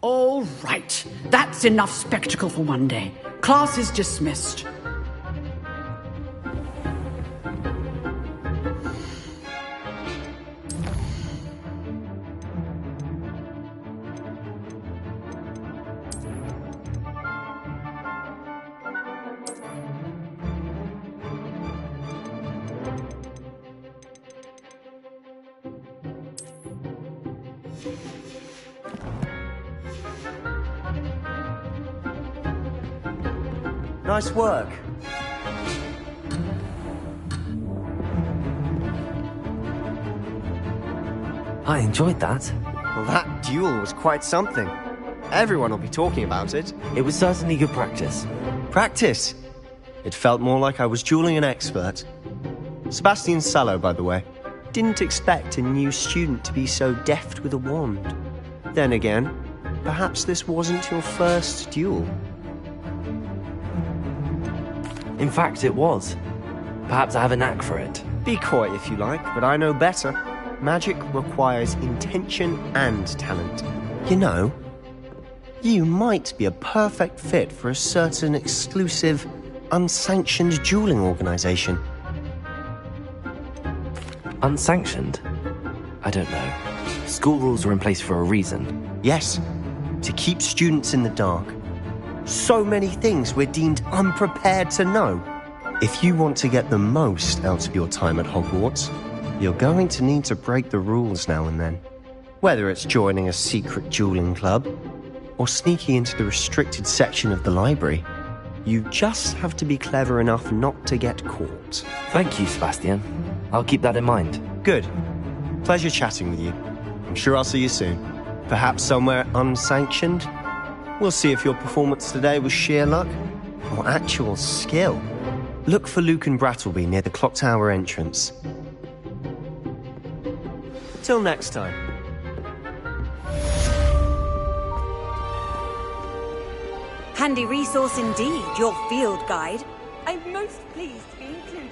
All right, that's enough spectacle for one day. Class is dismissed. Nice work. I enjoyed that. Well, that duel was quite something. Everyone will be talking about it. It was certainly good practice. Practice? It felt more like I was dueling an expert. Sebastian Sallow, by the way. Didn't expect a new student to be so deft with a wand. Then again, perhaps this wasn't your first duel. In fact, it was. Perhaps I have a knack for it. Be coy if you like, but I know better. Magic requires intention and talent. You know, you might be a perfect fit for a certain exclusive, unsanctioned dueling organization. Unsanctioned? I don't know. School rules are in place for a reason. Yes, to keep students in the dark. So many things we're deemed unprepared to know. If you want to get the most out of your time at Hogwarts, you're going to need to break the rules now and then. Whether it's joining a secret dueling club, or sneaking into the restricted section of the library, you just have to be clever enough not to get caught. Thank you, Sebastian. I'll keep that in mind. Good. Pleasure chatting with you. I'm sure I'll see you soon. Perhaps somewhere unsanctioned? We'll see if your performance today was sheer luck or actual skill. Look for Lucan Brattleby near the clock tower entrance. Till next time. Handy resource indeed, your field guide. I'm most pleased to be included.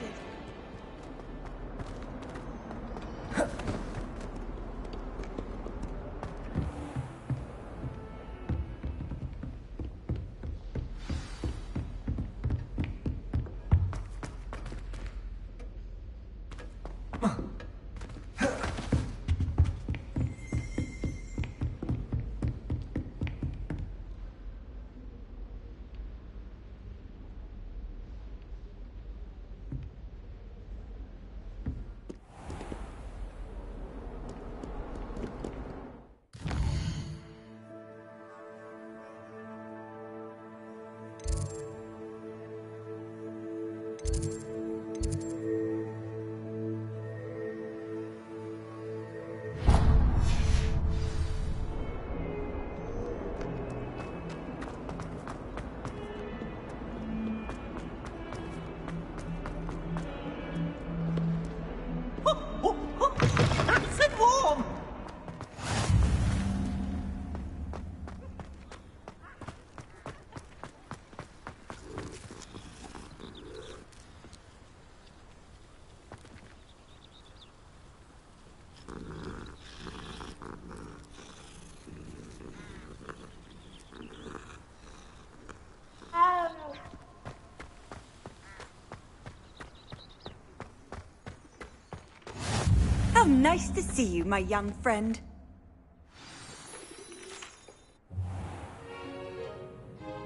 How nice to see you, my young friend.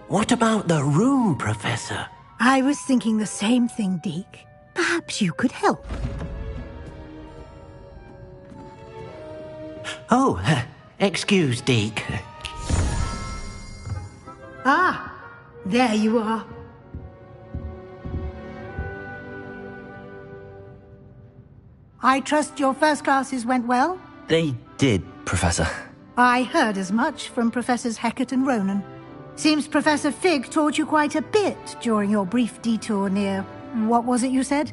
What about the room, Professor? I was thinking the same thing, Deke. Perhaps you could help. Oh, excuse, Deke. Ah, there you are. I trust your first classes went well? They did, Professor. I heard as much from Professors Hecat and Ronan. Seems Professor Fig taught you quite a bit during your brief detour near... what was it you said?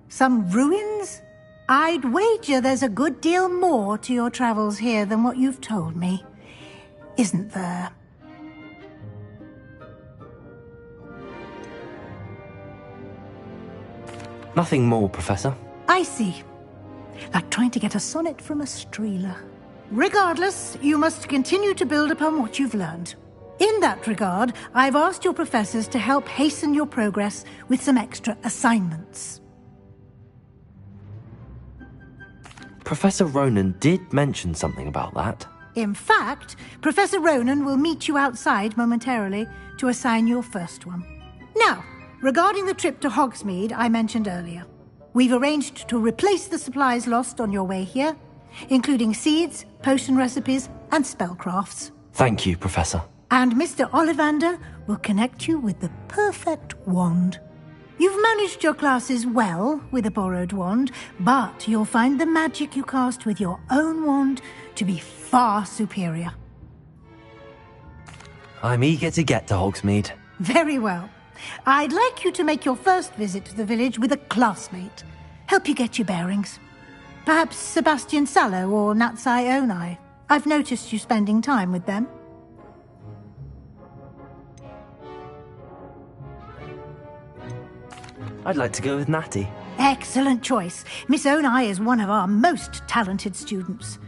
Some ruins? I'd wager there's a good deal more to your travels here than what you've told me. Isn't there? Nothing more, Professor. I see. Like trying to get a sonnet from a streeler. Regardless, you must continue to build upon what you've learned. In that regard, I've asked your professors to help hasten your progress with some extra assignments. Professor Ronan did mention something about that. In fact, Professor Ronan will meet you outside momentarily to assign your first one. Now, regarding the trip to Hogsmeade I mentioned earlier, we've arranged to replace the supplies lost on your way here, including seeds, potion recipes, and spellcrafts. Thank you, Professor. And Mr. Ollivander will connect you with the perfect wand. You've managed your classes well with a borrowed wand, but you'll find the magic you cast with your own wand to be far superior. I'm eager to get to Hogsmeade. Very well. I'd like you to make your first visit to the village with a classmate. Help you get your bearings. Perhaps Sebastian Sallow or Natsai Onai. I've noticed you spending time with them. I'd like to go with Natty. Excellent choice. Miss Onai is one of our most talented students.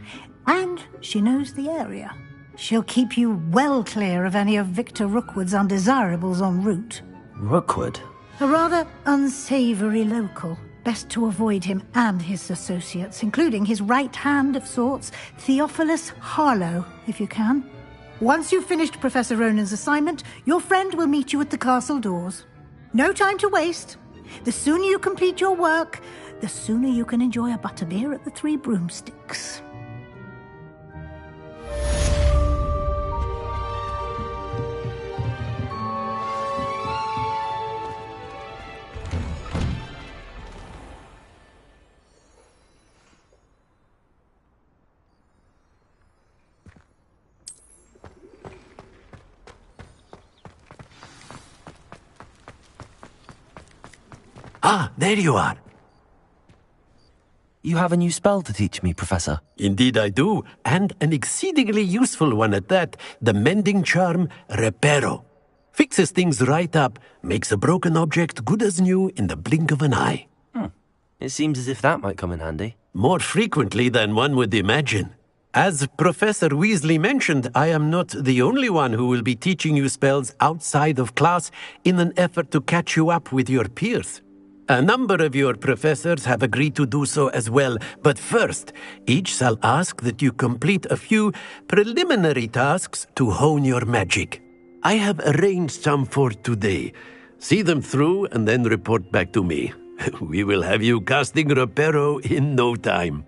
And she knows the area. She'll keep you well clear of any of Victor Rookwood's undesirables en route. Rookwood? A rather unsavory local. Best to avoid him and his associates, including his right hand of sorts, Theophilus Harlow, if you can. Once you've finished Professor Ronan's assignment, your friend will meet you at the castle doors. No time to waste. The sooner you complete your work, the sooner you can enjoy a butterbeer at the Three Broomsticks. Ah, there you are. You have a new spell to teach me, Professor. Indeed I do, and an exceedingly useful one at that. The mending charm, Reparo. Fixes things right up, makes a broken object good as new in the blink of an eye. It seems as if that might come in handy. More frequently than one would imagine. As Professor Weasley mentioned, I am not the only one who will be teaching you spells outside of class in an effort to catch you up with your peers. A number of your professors have agreed to do so as well, but first, each shall ask that you complete a few preliminary tasks to hone your magic. I have arranged some for today. See them through and then report back to me. We will have you casting Reparo in no time.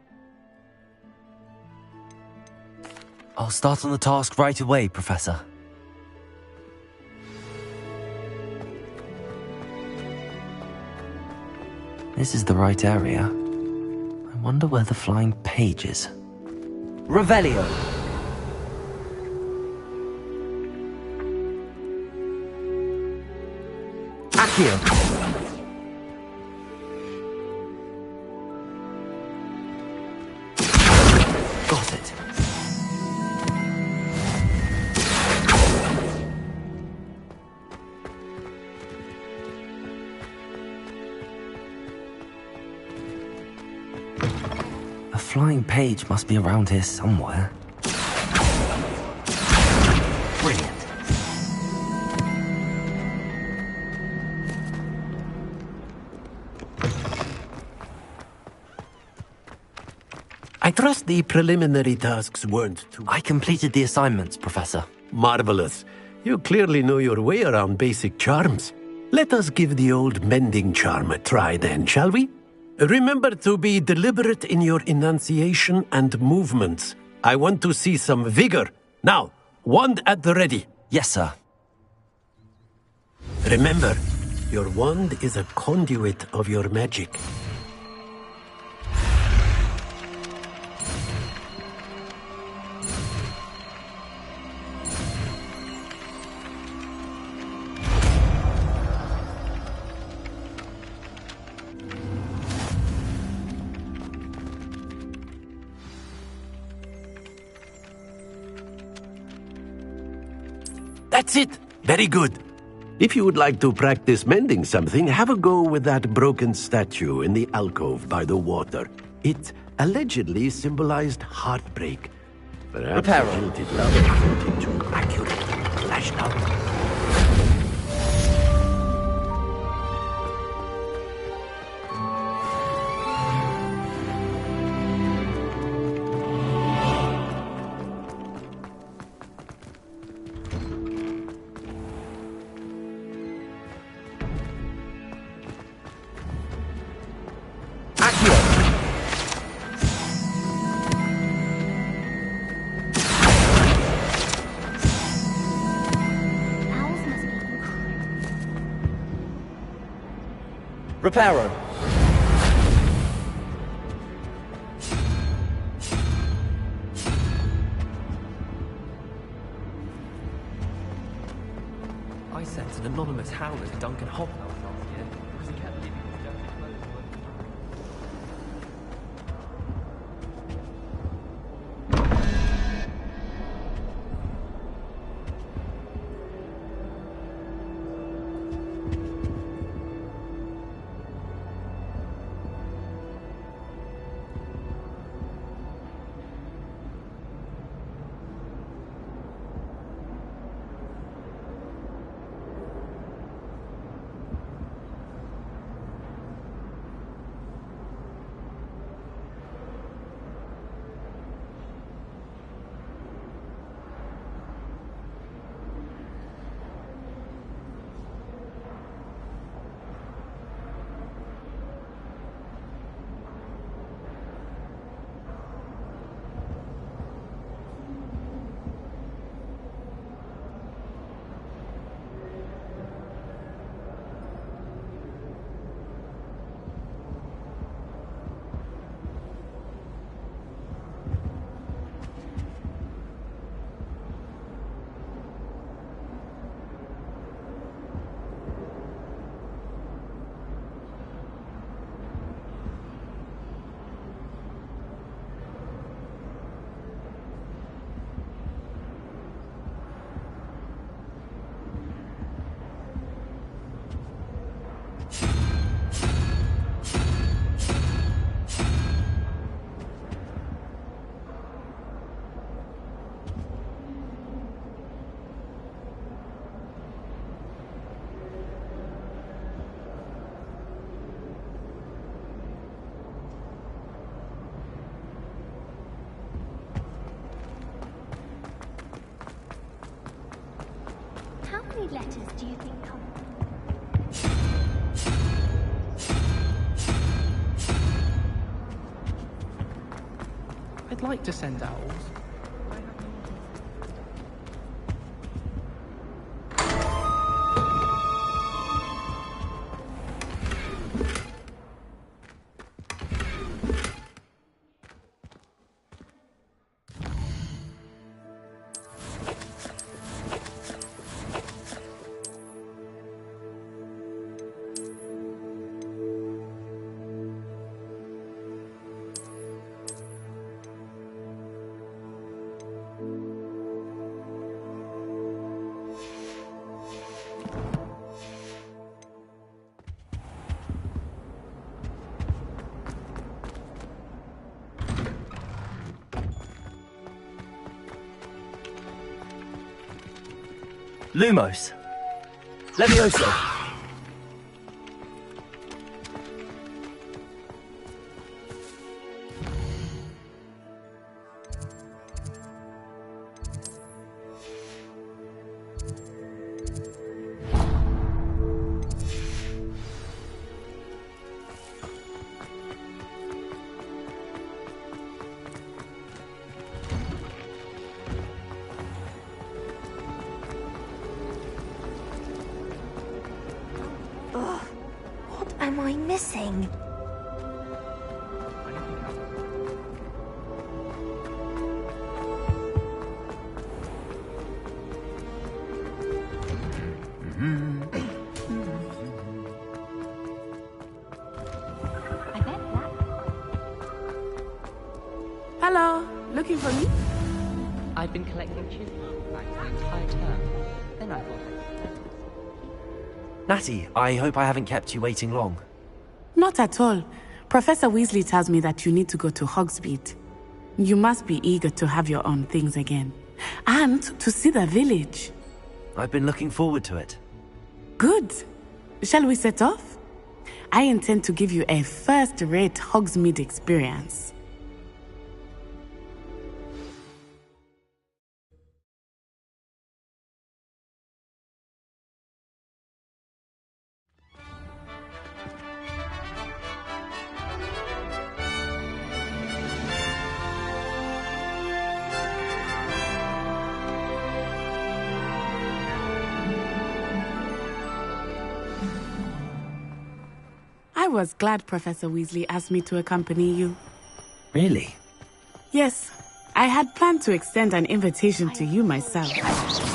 I'll start on the task right away, Professor. This is the right area. I wonder where the flying page is. Revelio! Accio! Got it. A flying page must be around here somewhere. Brilliant. I trust the preliminary tasks weren't too... I completed the assignments, Professor. Marvelous. You clearly know your way around basic charms. Let us give the old mending charm a try then, shall we? Remember to be deliberate in your enunciation and movements. I want to see some vigor. Now, wand at the ready. Yes, sir. Remember, your wand is a conduit of your magic. That's it! Very good. If you would like to practice mending something, have a go with that broken statue in the alcove by the water. It allegedly symbolized heartbreak. Perhaps Repair I on. tilted love into accurate flashlight. Owls must be incredible. Reparo. I sent an anonymous howler to Duncan Hobnob last year because he kept leaving his dirty clothes working. How many letters do you think come? I'd like to send owls. Lumos. Levioso. What am I missing? I bet that. Hello, looking for me? I've been collecting chisel back the entire term. Then I thought Natty, I hope I haven't kept you waiting long. Not at all. Professor Weasley tells me that you need to go to Hogsmeade. You must be eager to have your own things again. And to see the village. I've been looking forward to it. Good. Shall we set off? I intend to give you a first-rate Hogsmeade experience. I was glad Professor Weasley asked me to accompany you. Really? Yes, I had planned to extend an invitation to you myself.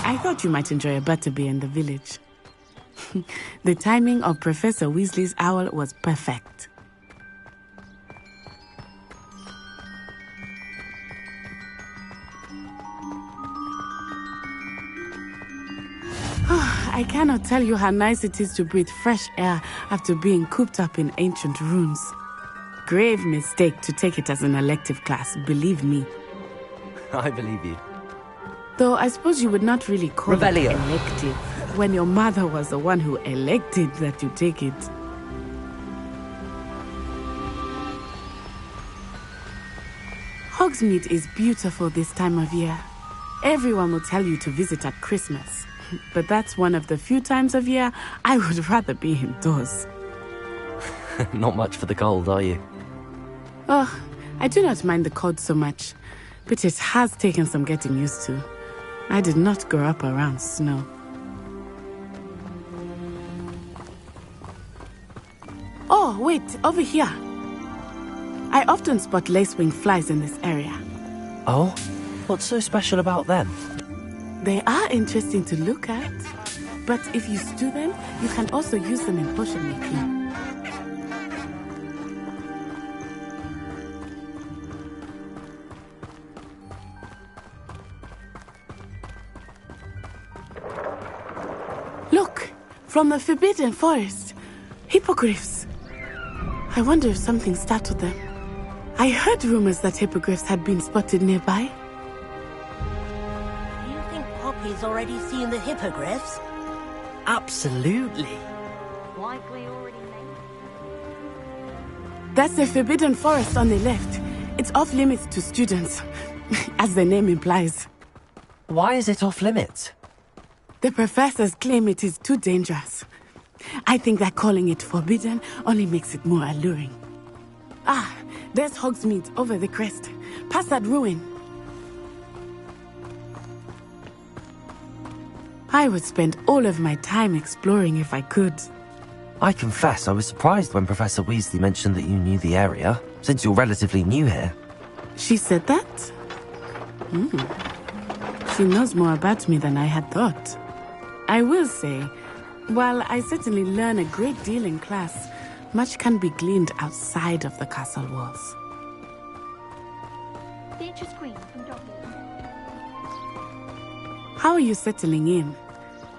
I thought you might enjoy a butterbeer in the village. The timing of Professor Weasley's owl was perfect. I cannot tell you how nice it is to breathe fresh air after being cooped up in ancient ruins. Grave mistake to take it as an elective class, believe me. I believe you. Though I suppose you would not really call it elective when your mother was the one who elected that you take it. Hogsmeade is beautiful this time of year. Everyone will tell you to visit at Christmas. But that's one of the few times of year I would rather be indoors. Not much for the cold, are you? Oh, I do not mind the cold so much, but it has taken some getting used to. I did not grow up around snow. Oh, wait, over here. I often spot lacewing flies in this area. Oh? What's so special about them? They are interesting to look at, but if you stew them, you can also use them in potion making. Look, from the Forbidden Forest, hippogriffs. I wonder if something startled them. I heard rumors that hippogriffs had been spotted nearby. Poppy's already seen the hippogriffs? Absolutely. Like we already made. That's the Forbidden Forest on the left. It's off limits to students, as the name implies. Why is it off limits? The professors claim it is too dangerous. I think that calling it forbidden only makes it more alluring. Ah, there's Hogsmeade over the crest. Past that ruin. I would spend all of my time exploring if I could. I confess I was surprised when Professor Weasley mentioned that you knew the area, since you're relatively new here. She said that? She knows more about me than I had thought. I will say, while I certainly learn a great deal in class, much can be gleaned outside of the castle walls. Beatrice Green from Dobby. How are you settling in?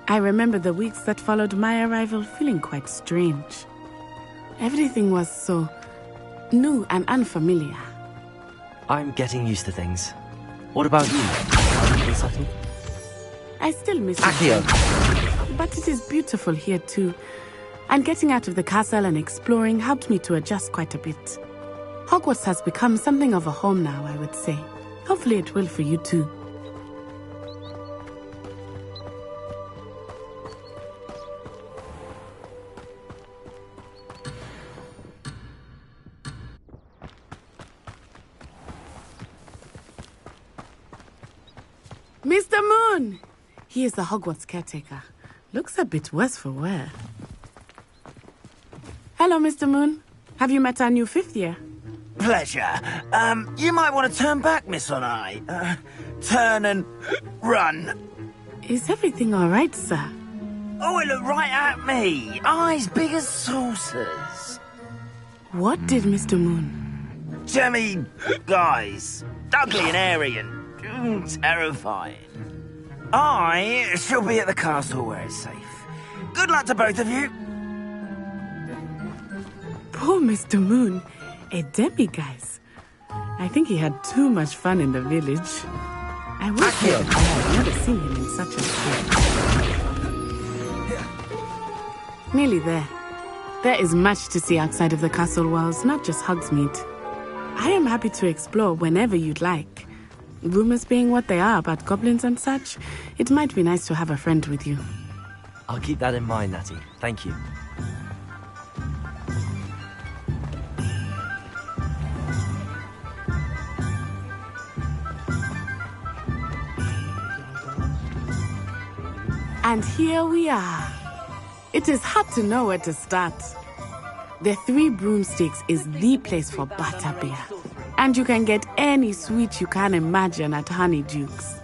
I remember the weeks that followed my arrival feeling quite strange. Everything was so new and unfamiliar. I'm getting used to things. What about you? Settled? I still miss Accio. it, but it is beautiful here too. And getting out of the castle and exploring helped me to adjust quite a bit. Hogwarts has become something of a home now, I would say. Hopefully it will for you too. Mr. Moon! He is the Hogwarts caretaker. Looks a bit worse for wear. Hello, Mr. Moon. Have you met our new fifth year? Pleasure. You might want to turn back, Miss Onai. Turn and run. Is everything all right, sir? Oh, it looked right at me. Eyes big as saucers. What did Mr. Moon? Jemmy, guys. Ugly and airy and terrifying. I shall be at the castle where it's safe. Good luck to both of you. Poor Mr. Moon. A demiguise. I think he had too much fun in the village. I wish I had never seen him in such a state. Nearly there. There is much to see outside of the castle walls, not just Hogsmeade. I am happy to explore whenever you'd like. Rumors being what they are about goblins and such, it might be nice to have a friend with you. I'll keep that in mind, Natty. Thank you. And here we are. It is hard to know where to start. The Three Broomsticks is the place for butterbeer. And you can get any sweet you can imagine at Honeydukes.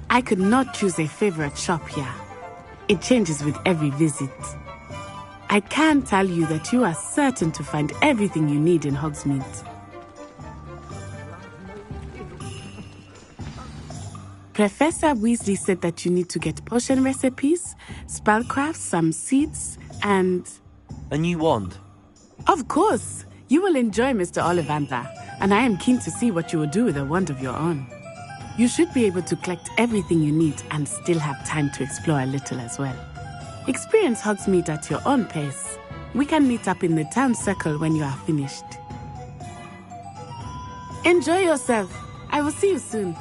I could not choose a favorite shop here. It changes with every visit. I can tell you that you are certain to find everything you need in Hogsmeade. Professor Weasley said that you need to get potion recipes, spellcrafts, some seeds, and... A new wand? Of course! You will enjoy Mr. Ollivander, and I am keen to see what you will do with a wand of your own. You should be able to collect everything you need and still have time to explore a little as well. Experience Hogsmeade at your own pace. We can meet up in the town circle when you are finished. Enjoy yourself. I will see you soon.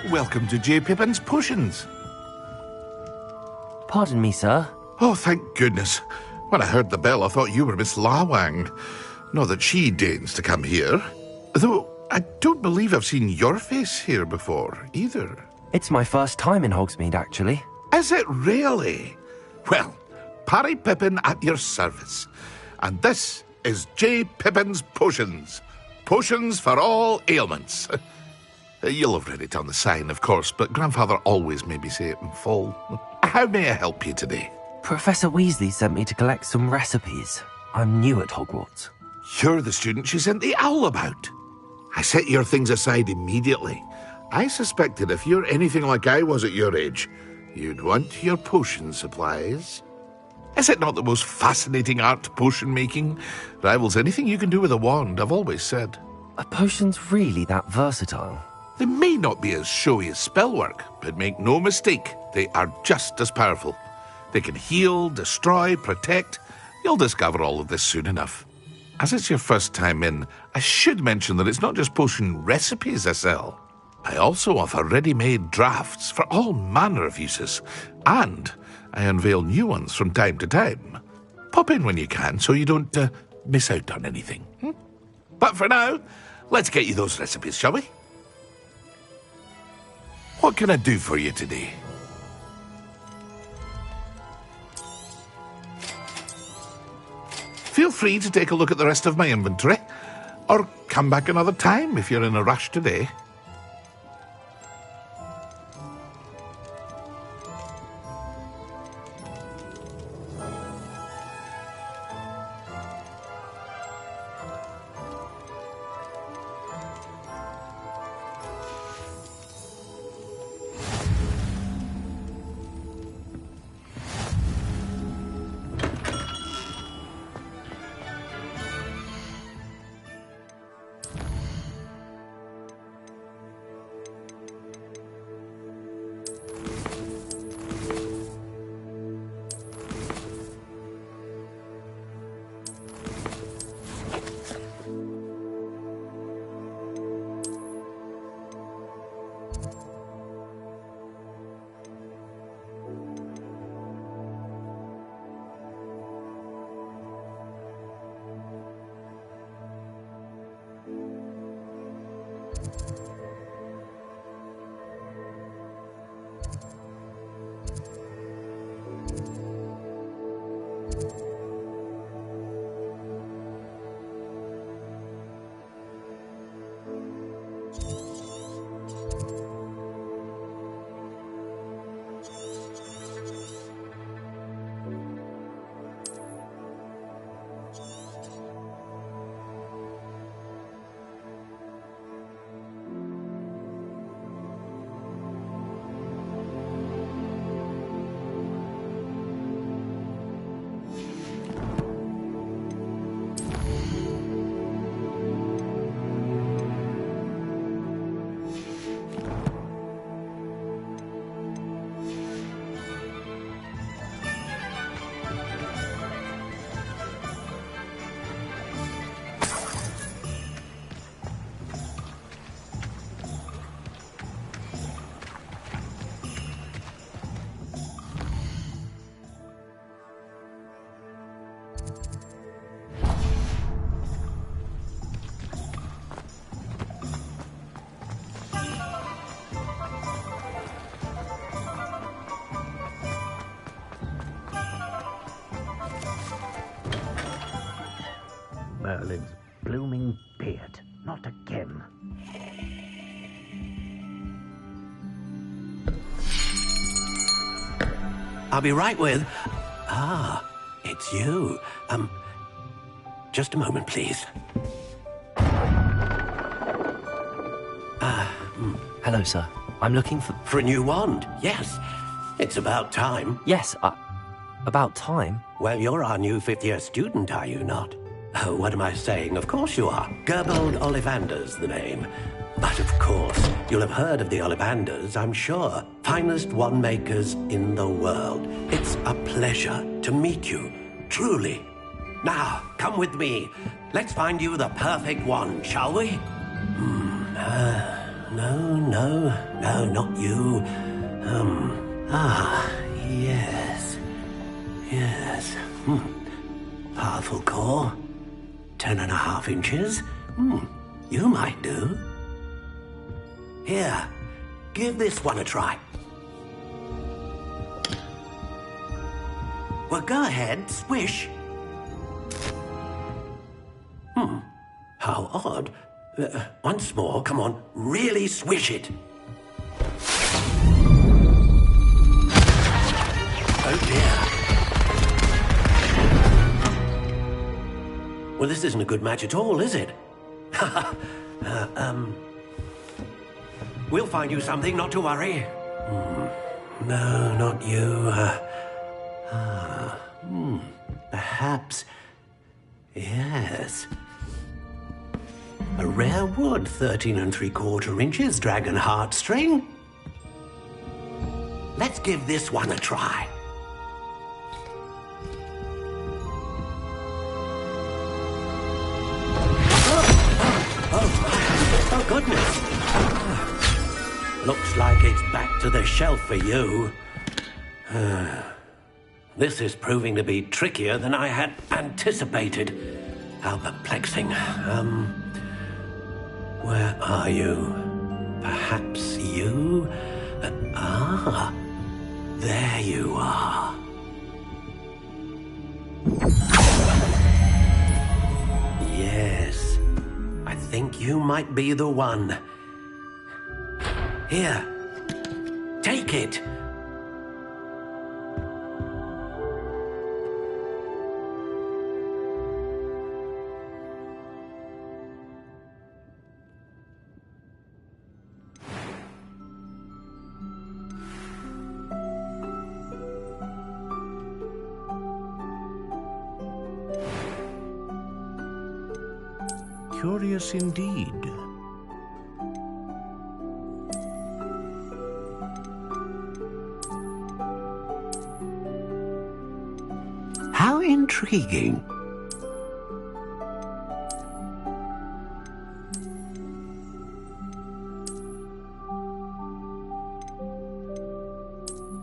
Welcome to J. Pippin's Potions. Pardon me, sir. Oh, thank goodness. When I heard the bell, I thought you were Miss Lawang. Not that she deigns to come here. Though I don't believe I've seen your face here before, either. It's my first time in Hogsmeade, actually. Is it really? Well, Parry Pippin at your service. And this is J. Pippin's Potions. Potions for all ailments. You'll have read it on the sign, of course, but Grandfather always made me say it in full. How may I help you today? Professor Weasley sent me to collect some recipes. I'm new at Hogwarts. You're the student she sent the owl about. I set your things aside immediately. I suspected if you're anything like I was at your age, you'd want your potion supplies. Is it not the most fascinating art, potion making? Rivals anything you can do with a wand, I've always said. Are potions really that versatile? They may not be as showy as spellwork, but make no mistake, they are just as powerful. They can heal, destroy, protect. You'll discover all of this soon enough. As it's your first time in, I should mention that it's not just potion recipes I sell. I also offer ready-made drafts for all manner of uses, and I unveil new ones from time to time. Pop in when you can so you don't miss out on anything. But for now, let's get you those recipes, shall we? What can I do for you today? Feel free to take a look at the rest of my inventory, or come back another time if you're in a rush today. Merlin's blooming beard. Not again. I'll be right with... it's you. Just a moment, please. Hello, sir. I'm looking for... For a new wand, yes. It's about time. Yes, about time? Well, you're our new fifth-year student, are you not? Oh, what am I saying? Of course you are. Gerbold Ollivander's the name. But of course, you'll have heard of the Ollivanders, I'm sure. Finest wand makers in the world. It's a pleasure to meet you, truly. Now, come with me. Let's find you the perfect wand, shall we? No, not you. Yes. Powerful core. 10.5 inches. You might do. Here, give this one a try. Well, go ahead, swish. How odd. Once more, come on, really swish it. Oh dear. Well, this isn't a good match at all, is it? We'll find you something, not to worry. No, not you. Perhaps... Yes. A rare wood, 13 3/4 inches, dragon heartstring. Let's give this one a try. Oh, goodness. Looks like it's back to the shelf for you. This is proving to be trickier than I had anticipated. How perplexing. Where are you? Perhaps you? There you are. Yes, I think you might be the one. Here, take it. Curious indeed. How intriguing.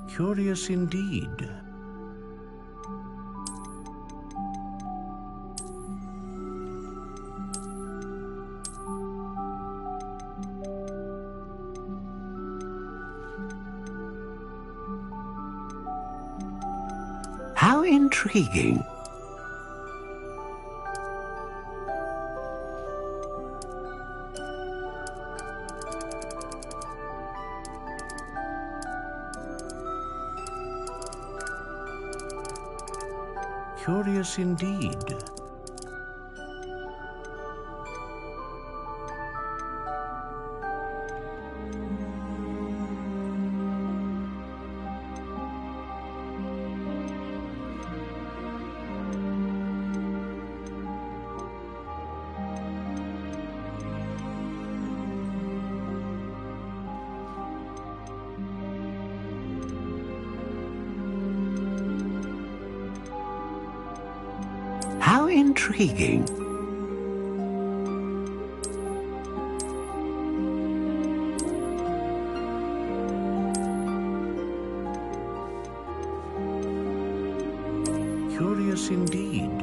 Curious indeed. How intriguing. Curious indeed. How intriguing. Curious indeed.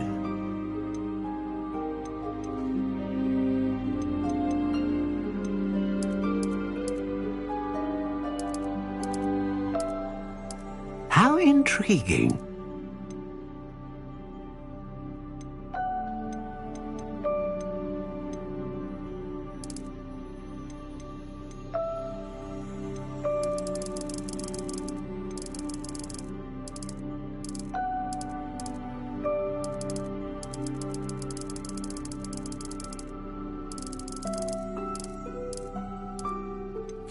How intriguing.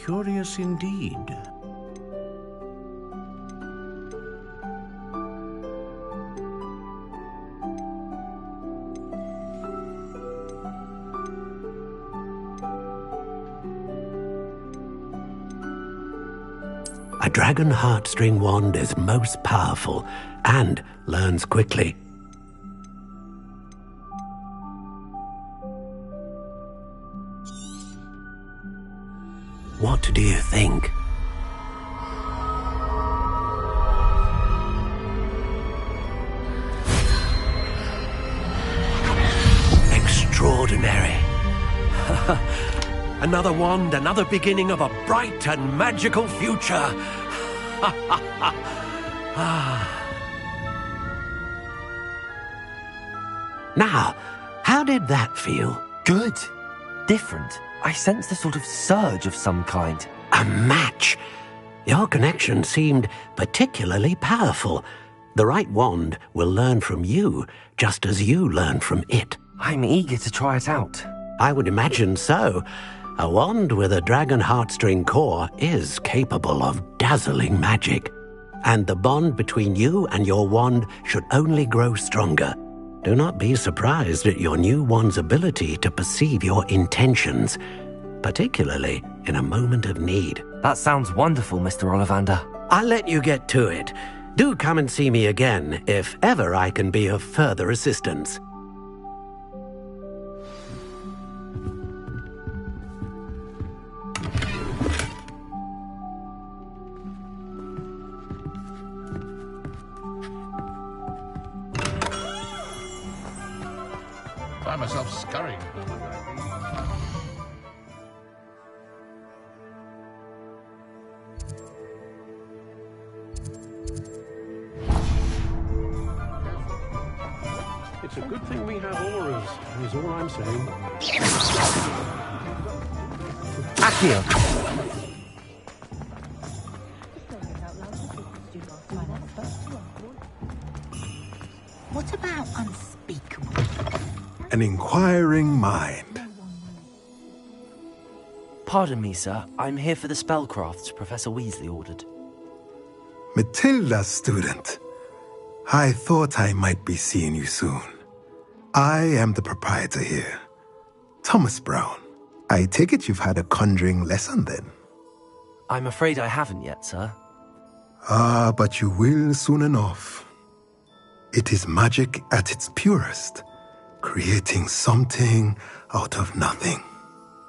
Curious indeed. A dragon heartstring wand is most powerful and learns quickly. What do you think? Extraordinary. Another wand, another beginning of a bright and magical future. Now, how did that feel? Good. Different. I sensed a sort of surge of some kind. A match. Your connection seemed particularly powerful. The right wand will learn from you, just as you learn from it. I'm eager to try it out. I would imagine so. A wand with a dragon heartstring core is capable of dazzling magic. And the bond between you and your wand should only grow stronger. Do not be surprised at your new wand's ability to perceive your intentions, particularly in a moment of need. That sounds wonderful, Mr. Ollivander. I'll let you get to it. Do come and see me again if ever I can be of further assistance. Find myself scurrying. It's a good thing we have auras, is all I'm saying. Accio! What about unspeakable? An inquiring mind. Pardon me, sir. I'm here for the spellcrafts Professor Weasley ordered. Matilda's student. I thought I might be seeing you soon. I am the proprietor here, Thomas Brown. I take it you've had a conjuring lesson then? I'm afraid I haven't yet, sir. Ah, but you will soon enough. It is magic at its purest, creating something out of nothing.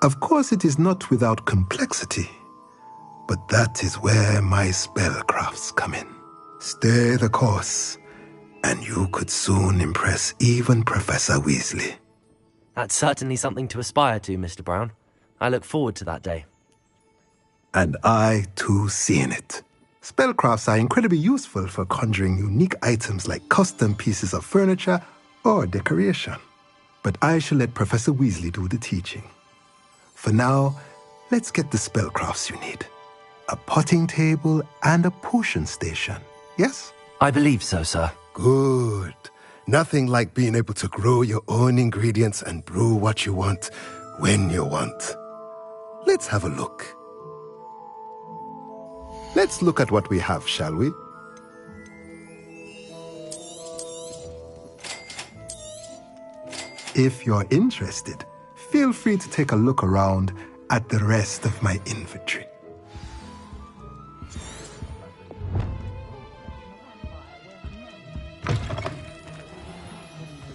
Of course, it is not without complexity, but that is where my spellcrafts come in. Stay the course, and you could soon impress even Professor Weasley. That's certainly something to aspire to, Mr. Brown. I look forward to that day. And I, too, seeing it. Spellcrafts are incredibly useful for conjuring unique items like custom pieces of furniture or decoration. But I shall let Professor Weasley do the teaching. For now, let's get the spellcrafts you need. A potting table and a potion station, yes? I believe so, sir. Good. Nothing like being able to grow your own ingredients and brew what you want when you want. Let's have a look. Let's look at what we have, shall we? If you're interested, feel free to take a look around at the rest of my inventory.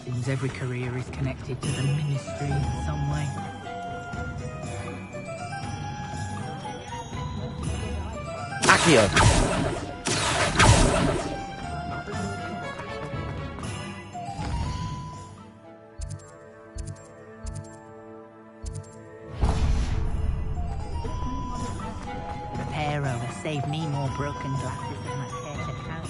Seems every career is connected to the Ministry in some way. Accio! Repairer has saved me more broken glasses than I care to count.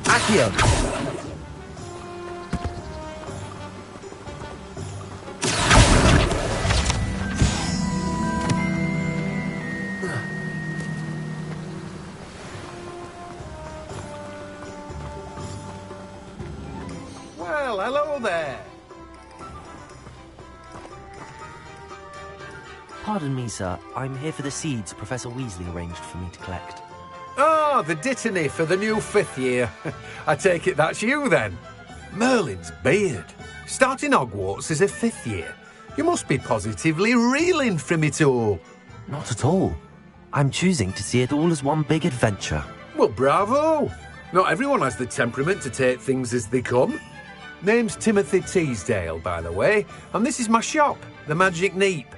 Accio! Well, hello there. Pardon me, sir. I'm here for the seeds Professor Weasley arranged for me to collect. Oh, the dittany for the new 5th year. I take it that's you, then. Merlin's beard. Starting Hogwarts as a 5th year. You must be positively reeling from it all. Not at all. I'm choosing to see it all as one big adventure. Well, bravo. Not everyone has the temperament to take things as they come. Name's Timothy Teasdale, by the way, and this is my shop, the Magic Neep.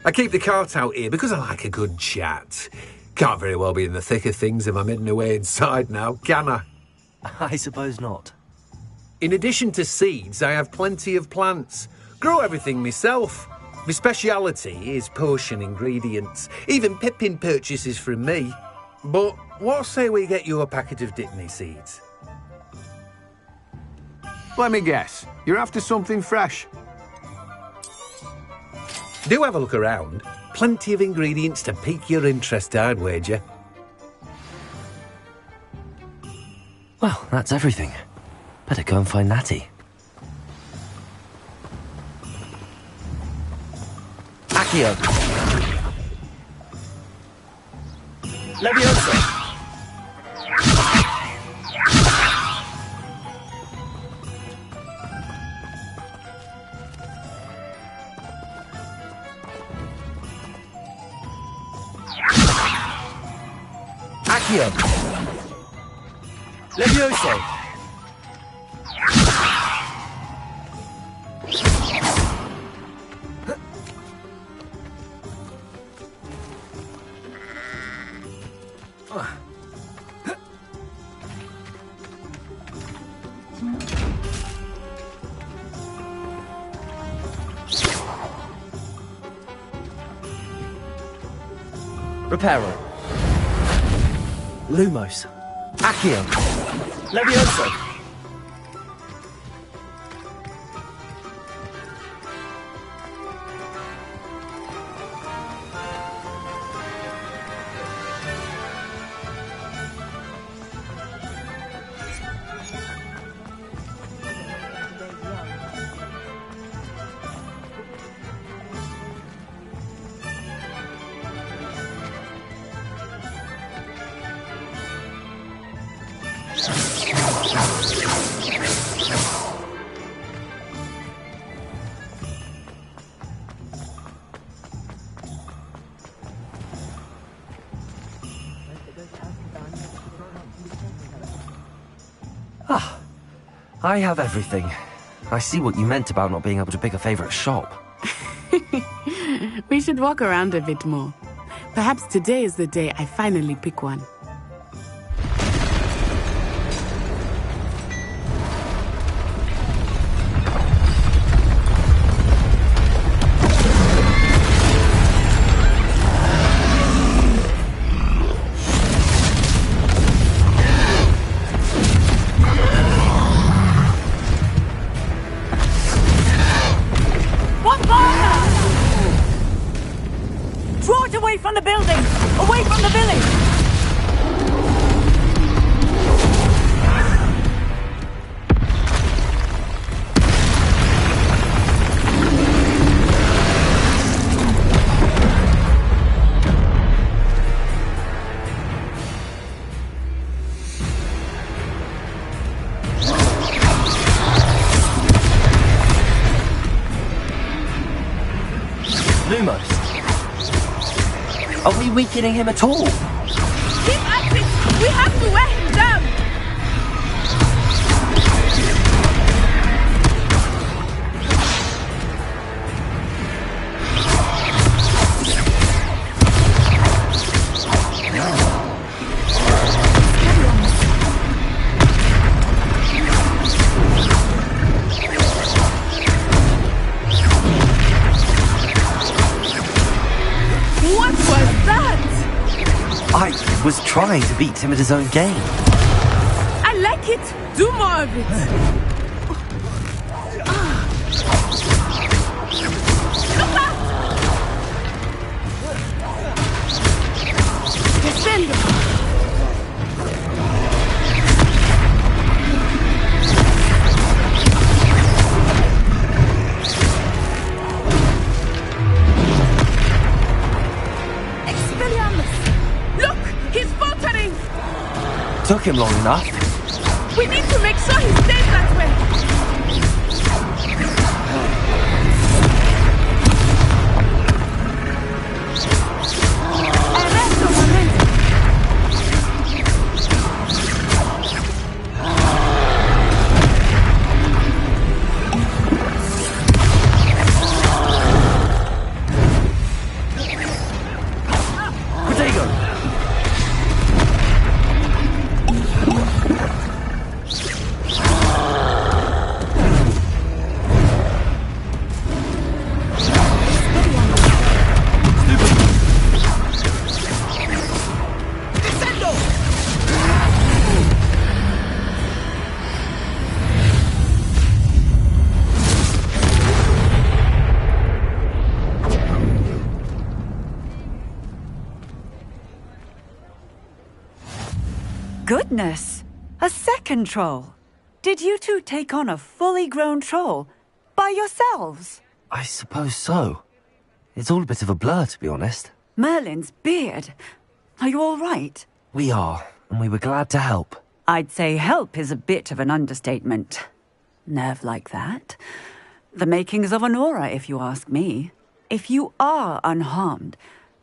I keep the cart out here because I like a good chat. Can't very well be in the thick of things if I'm hidden away inside now, can I? I suppose not. In addition to seeds, I have plenty of plants. Grow everything myself. My speciality is potion ingredients. Even Pippin purchases from me. But what say we get you a packet of Dittany seeds? Let me guess. You're after something fresh. Do have a look around. Plenty of ingredients to pique your interest, I'd wager. Well, that's everything. Better go and find Natty. Accio! Levioso! Accio! Levioso! Reparo. Lumos. Accio. Levioso. Ah, I have everything. I see what you meant about not being able to pick a favorite shop. We should walk around a bit more. Perhaps today is the day I finally pick one. From the building! Away from the village! Lumos. Are we weakening him at all? Keep at it! We have to wear him down! I was trying to beat him at his own game. I like it! Do more of it! Look out! Defender! Took him long enough. We need to make sure he stays that way. Goodness! A second troll! Did you two take on a fully grown troll? By yourselves? I suppose so. It's all a bit of a blur, to be honest. Merlin's beard. Are you all right? We are, and we were glad to help. I'd say help is a bit of an understatement. Nerve like that. The makings of an aura, if you ask me. If you are unharmed,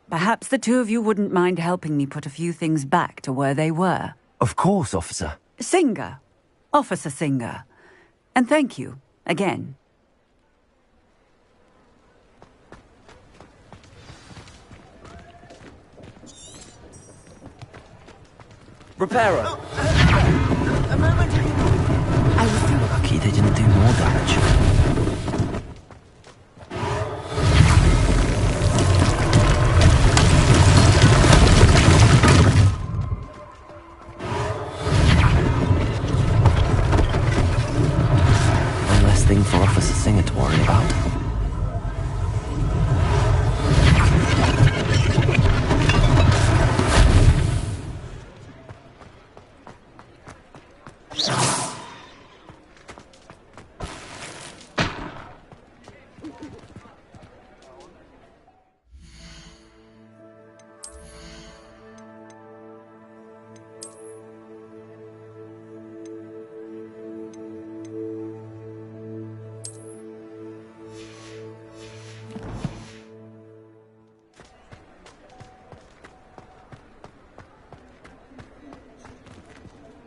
perhaps the two of you wouldn't mind helping me put a few things back to where they were. Of course, officer. Singer. Officer Singer. And thank you, again. Repairer! A moment. I was so lucky they didn't do more damage. Thing for Officer Singer to worry about.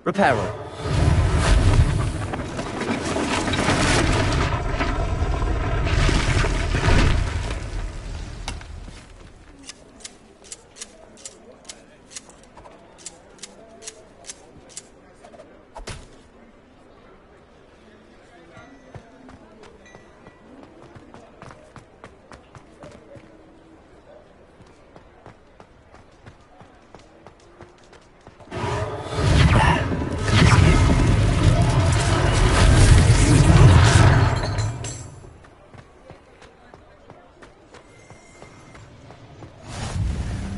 Repairer.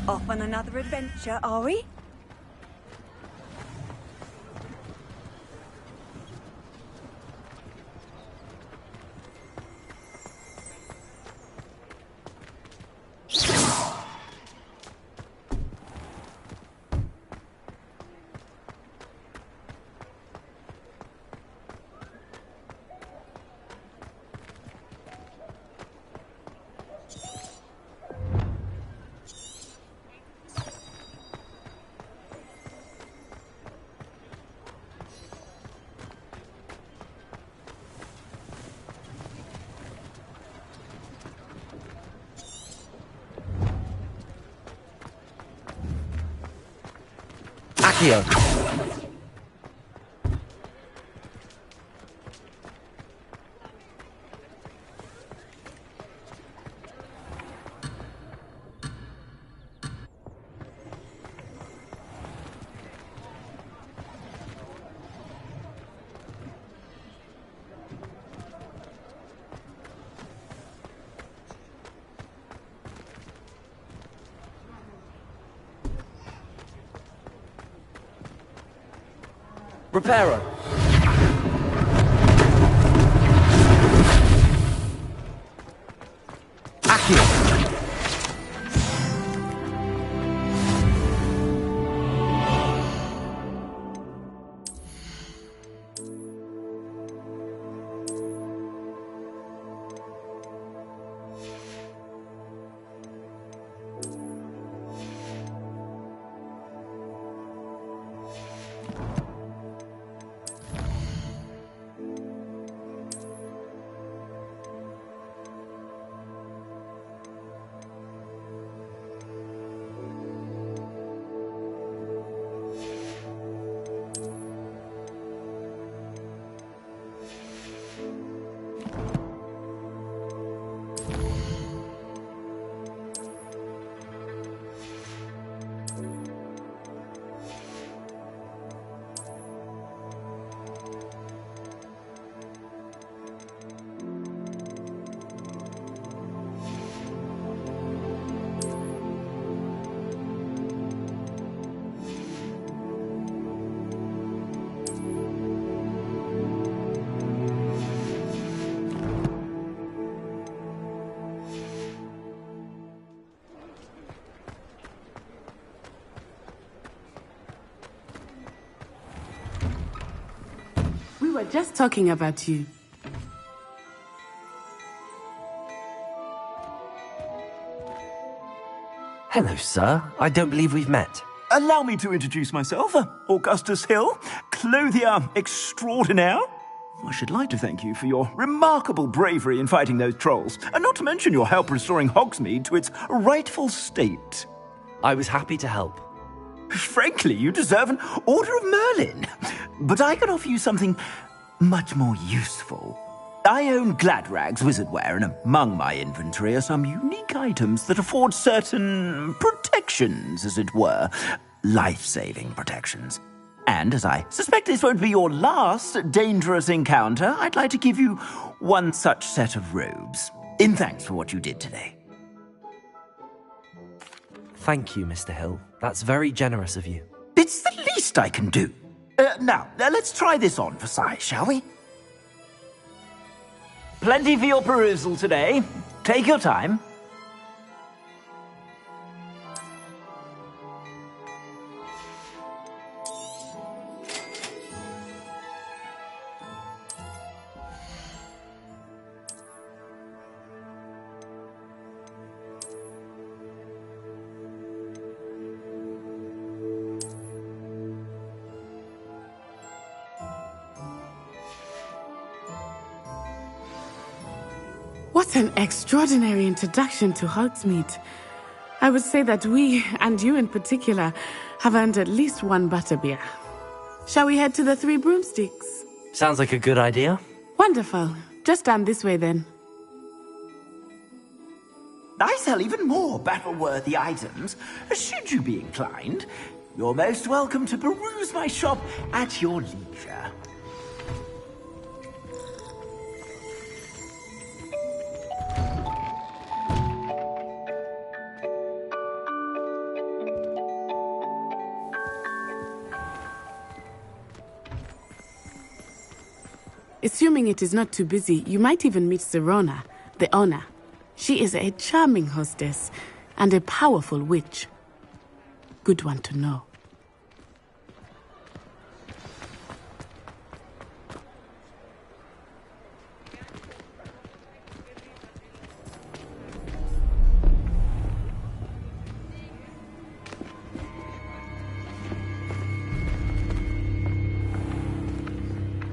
Off on another adventure, are we? Accio. Repairer. Accio. We were just talking about you. Hello, sir. I don't believe we've met. Allow me to introduce myself. Augustus Hill, clothier extraordinaire. I should like to thank you for your remarkable bravery in fighting those trolls, and not to mention your help restoring Hogsmeade to its rightful state. I was happy to help. Frankly, you deserve an Order of Merlin. But I can offer you something much more useful. I own Gladrag's wizardware, and among my inventory are some unique items that afford certain protections, as it were. Life-saving protections. And as I suspect this won't be your last dangerous encounter, I'd like to give you one such set of robes, in thanks for what you did today. Thank you, Mr. Hill. That's very generous of you. It's the least I can do. Now, let's try this on for size, shall we? Plenty for your perusal today. Take your time. What an extraordinary introduction to Hogsmeade. I would say that we, and you in particular, have earned at least one butterbeer. Shall we head to the Three Broomsticks? Sounds like a good idea. Wonderful. Just down this way then. I sell even more battle-worthy items. Should you be inclined, you're most welcome to peruse my shop at your leisure. Assuming it is not too busy, you might even meet Sirona, the owner. She is a charming hostess and a powerful witch. Good one to know.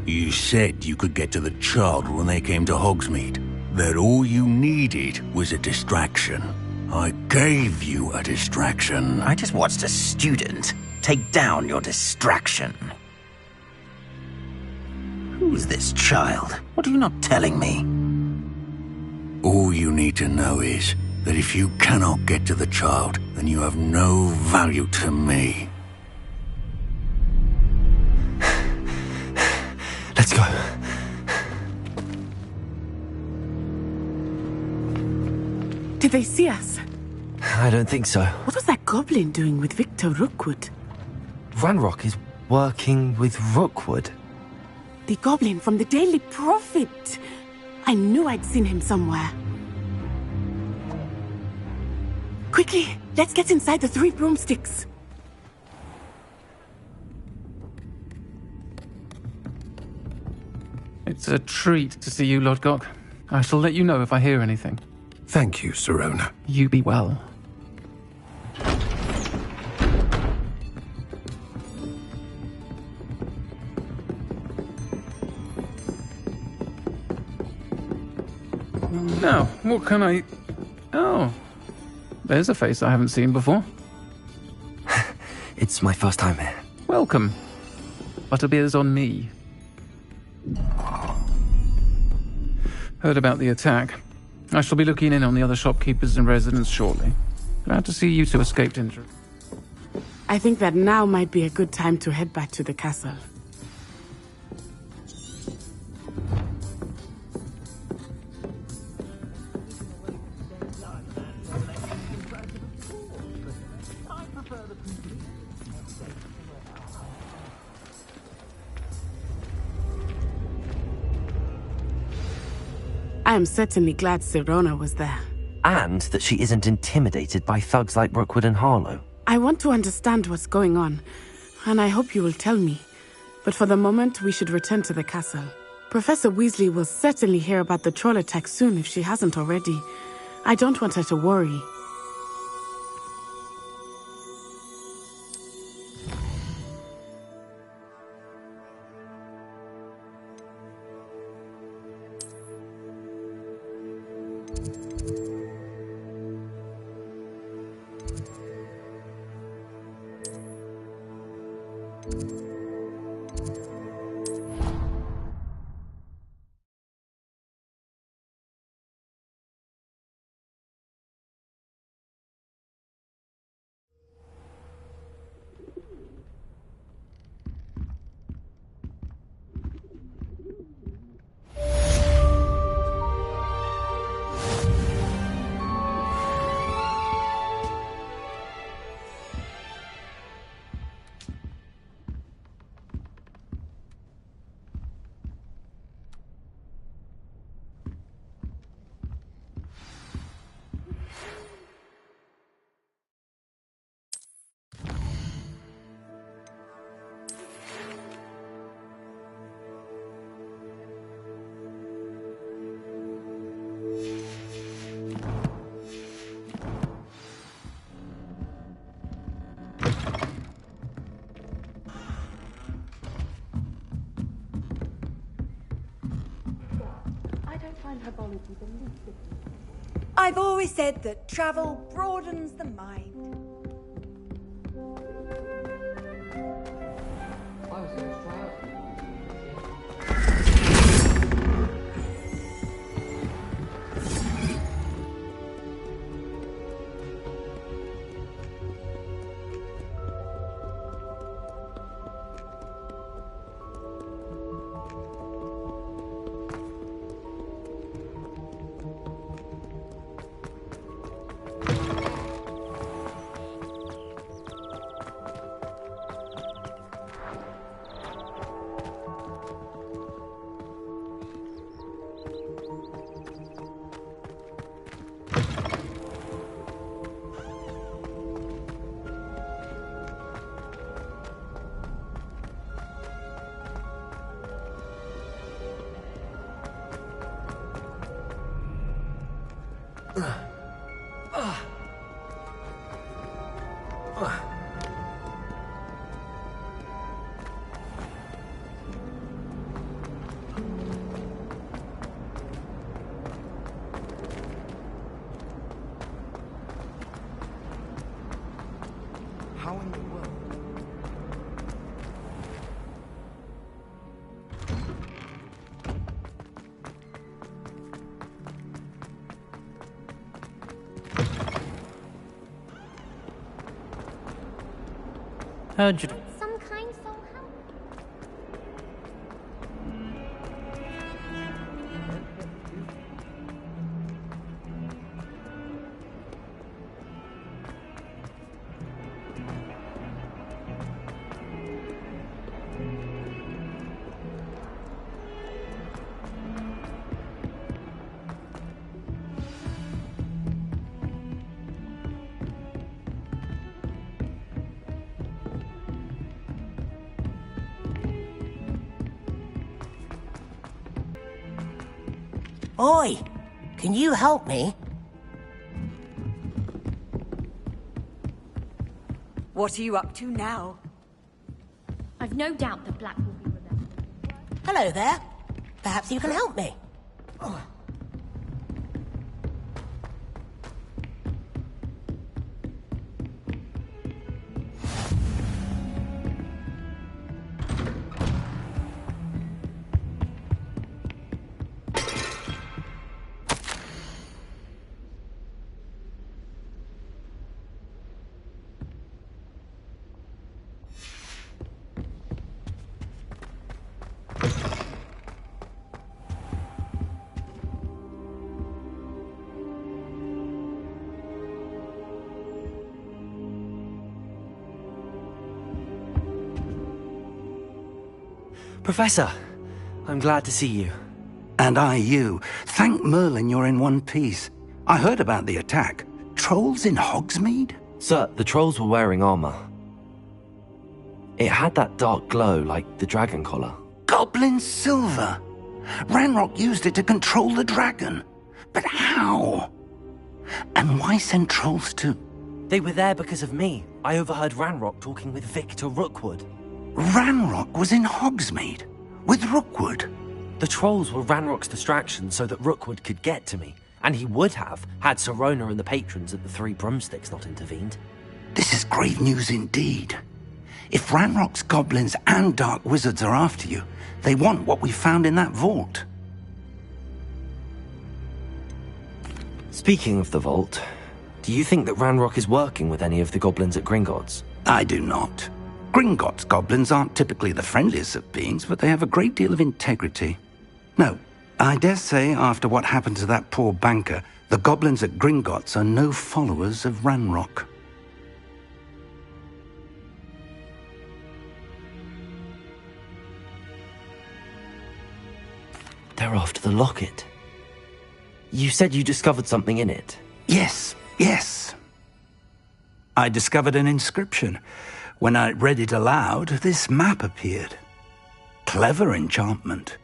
You said you could get to the child when they came to Hogsmeade. That all you needed was a distraction. I gave you a distraction. I just watched a student take down your distraction. Who's this child? What are you not telling me? All you need to know is that if you cannot get to the child, then you have no value to me. Let's go. Did they see us? I don't think so. What was that goblin doing with Victor Rookwood? Ranrock is working with Rookwood. The goblin from the Daily Prophet. I knew I'd seen him somewhere. Quickly, let's get inside the Three Broomsticks. It's a treat to see you, Lodgok. I shall let you know if I hear anything. Thank you, Sirona. You be well. Now, what can I... Oh, there's a face I haven't seen before. It's my first time here. Welcome. Butterbeer's on me. Heard about the attack. I shall be looking in on the other shopkeepers and residents shortly. Glad to see you two escaped injury. I think that now might be a good time to head back to the castle. I am certainly glad Sirona was there. And that she isn't intimidated by thugs like Rookwood and Harlow. I want to understand what's going on, and I hope you will tell me. But for the moment, we should return to the castle. Professor Weasley will certainly hear about the troll attack soon if she hasn't already. I don't want her to worry. I've always said that travel broadens the mind. How in the world? Heard you. Some kind soul help. Oi! Can you help me? What are you up to now? I've no doubt the Black will be remembered. Hello there. Perhaps you can help me. Professor, I'm glad to see you. And I you. Thank Merlin you're in one piece. I heard about the attack. Trolls in Hogsmeade? Sir, the trolls were wearing armor. It had that dark glow like the dragon collar. Goblin silver! Ranrock used it to control the dragon. But how? And why send trolls to... They were there because of me. I overheard Ranrock talking with Victor Rookwood. Ranrock was in Hogsmeade? With Rookwood? The trolls were Ranrock's distraction so that Rookwood could get to me. And he would have, had Sirona and the patrons at the Three Broomsticks not intervened. This is grave news indeed. If Ranrock's goblins and dark wizards are after you, they want what we found in that vault. Speaking of the vault, do you think that Ranrock is working with any of the goblins at Gringotts? I do not. Gringotts goblins aren't typically the friendliest of beings, but they have a great deal of integrity. No, I dare say after what happened to that poor banker, the goblins at Gringotts are no followers of Ranrock. They're after the locket. You said you discovered something in it. Yes. I discovered an inscription. When I read it aloud, this map appeared. Clever enchantment.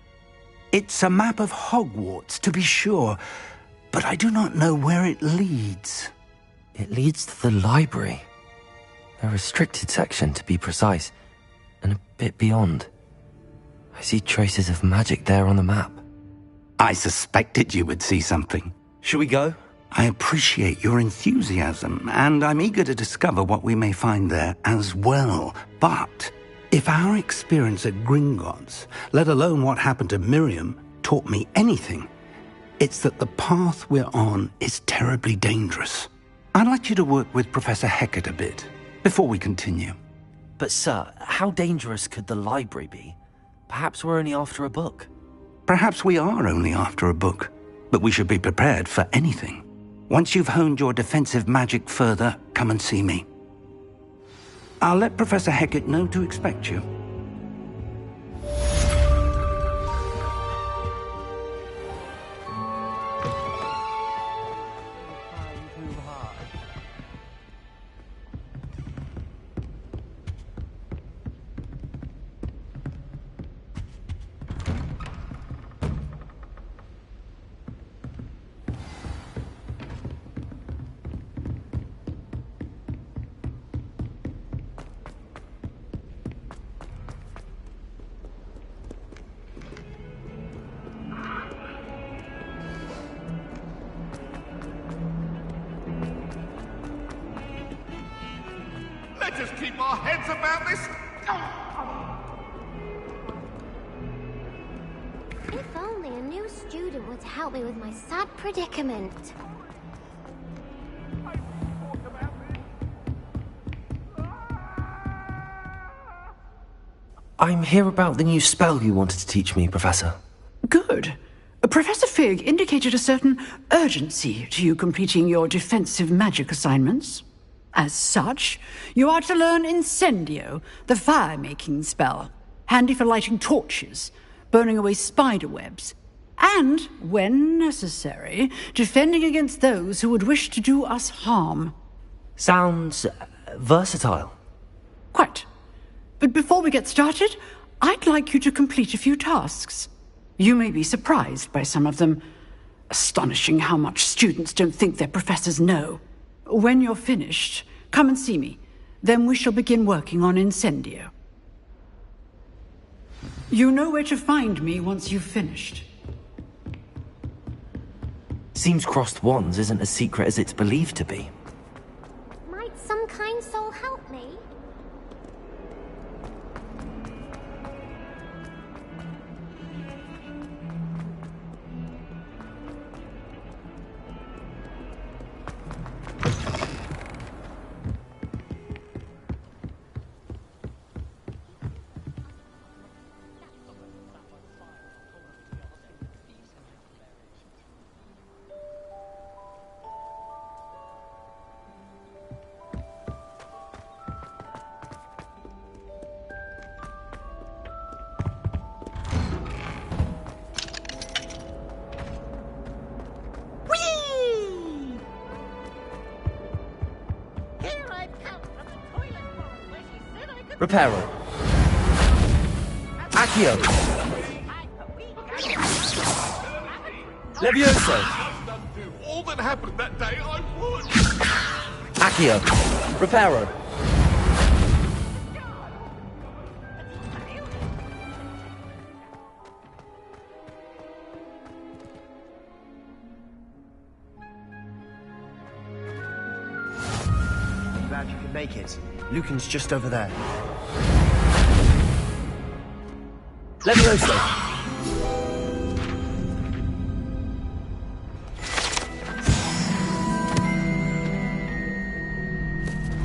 It's a map of Hogwarts, to be sure, but I do not know where it leads. It leads to the library. A restricted section, to be precise, and a bit beyond. I see traces of magic there on the map. I suspected you would see something. Shall we go? I appreciate your enthusiasm, and I'm eager to discover what we may find there as well. But if our experience at Gringotts, let alone what happened to Miriam, taught me anything, it's that the path we're on is terribly dangerous. I'd like you to work with Professor Hecat a bit, before we continue. But sir, how dangerous could the library be? Perhaps we're only after a book. Perhaps we are only after a book, but we should be prepared for anything. Once you've honed your defensive magic further, come and see me. I'll let Professor Hecat know to expect you. Let us keep our heads about this. If only a new student would help me with my sad predicament. I'm here about the new spell you wanted to teach me, Professor. Good. Professor Fig indicated a certain urgency to you completing your defensive magic assignments. As such, you are to learn Incendio, the fire-making spell, handy for lighting torches, burning away spider webs, and, when necessary, defending against those who would wish to do us harm. Sounds versatile. Quite. But before we get started, I'd like you to complete a few tasks. You may be surprised by some of them. Astonishing how much students don't think their professors know. When you're finished, come and see me. Then we shall begin working on Incendio. You know where to find me once you've finished. Seems crossed wands isn't as secret as it's believed to be. Might some kind soul help me? Reparo. Accio. Levioso. All that happened that day, I would. Accio. Reparo. Glad you could make it. Lucan's just over there. Levioso.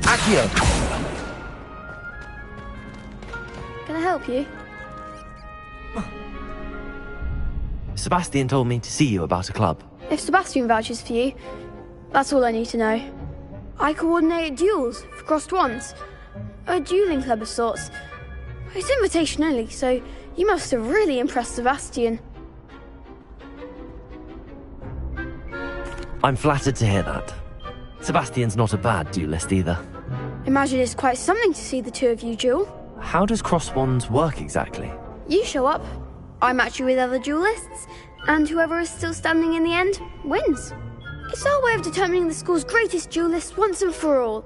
Accio. Can I help you? Sebastian told me to see you about a club. If Sebastian vouches for you, that's all I need to know. I coordinate duels for crossed wands. A dueling club of sorts. It's invitation only, so you must have really impressed Sebastian. I'm flattered to hear that. Sebastian's not a bad duelist either. Imagine it's quite something to see the two of you duel. How does cross wands work exactly? You show up, I match you with other duelists, and whoever is still standing in the end wins. It's our way of determining the school's greatest duelist once and for all.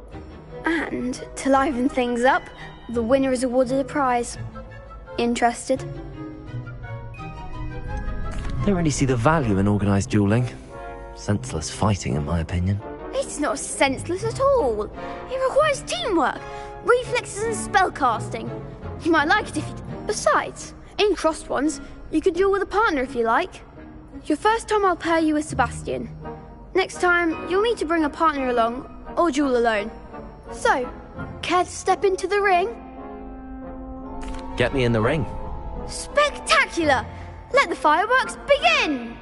And, to liven things up, the winner is awarded a prize. Interested? Don't really see the value in organised duelling. Senseless fighting, in my opinion. It's not senseless at all. It requires teamwork, reflexes and spellcasting. You might like it if you... Besides, in crossed ones, you can duel with a partner if you like. Your first time I'll pair you with Sebastian. Next time, you'll need to bring a partner along, or duel alone. So, care to step into the ring? Get me in the ring. Spectacular! Let the fireworks begin!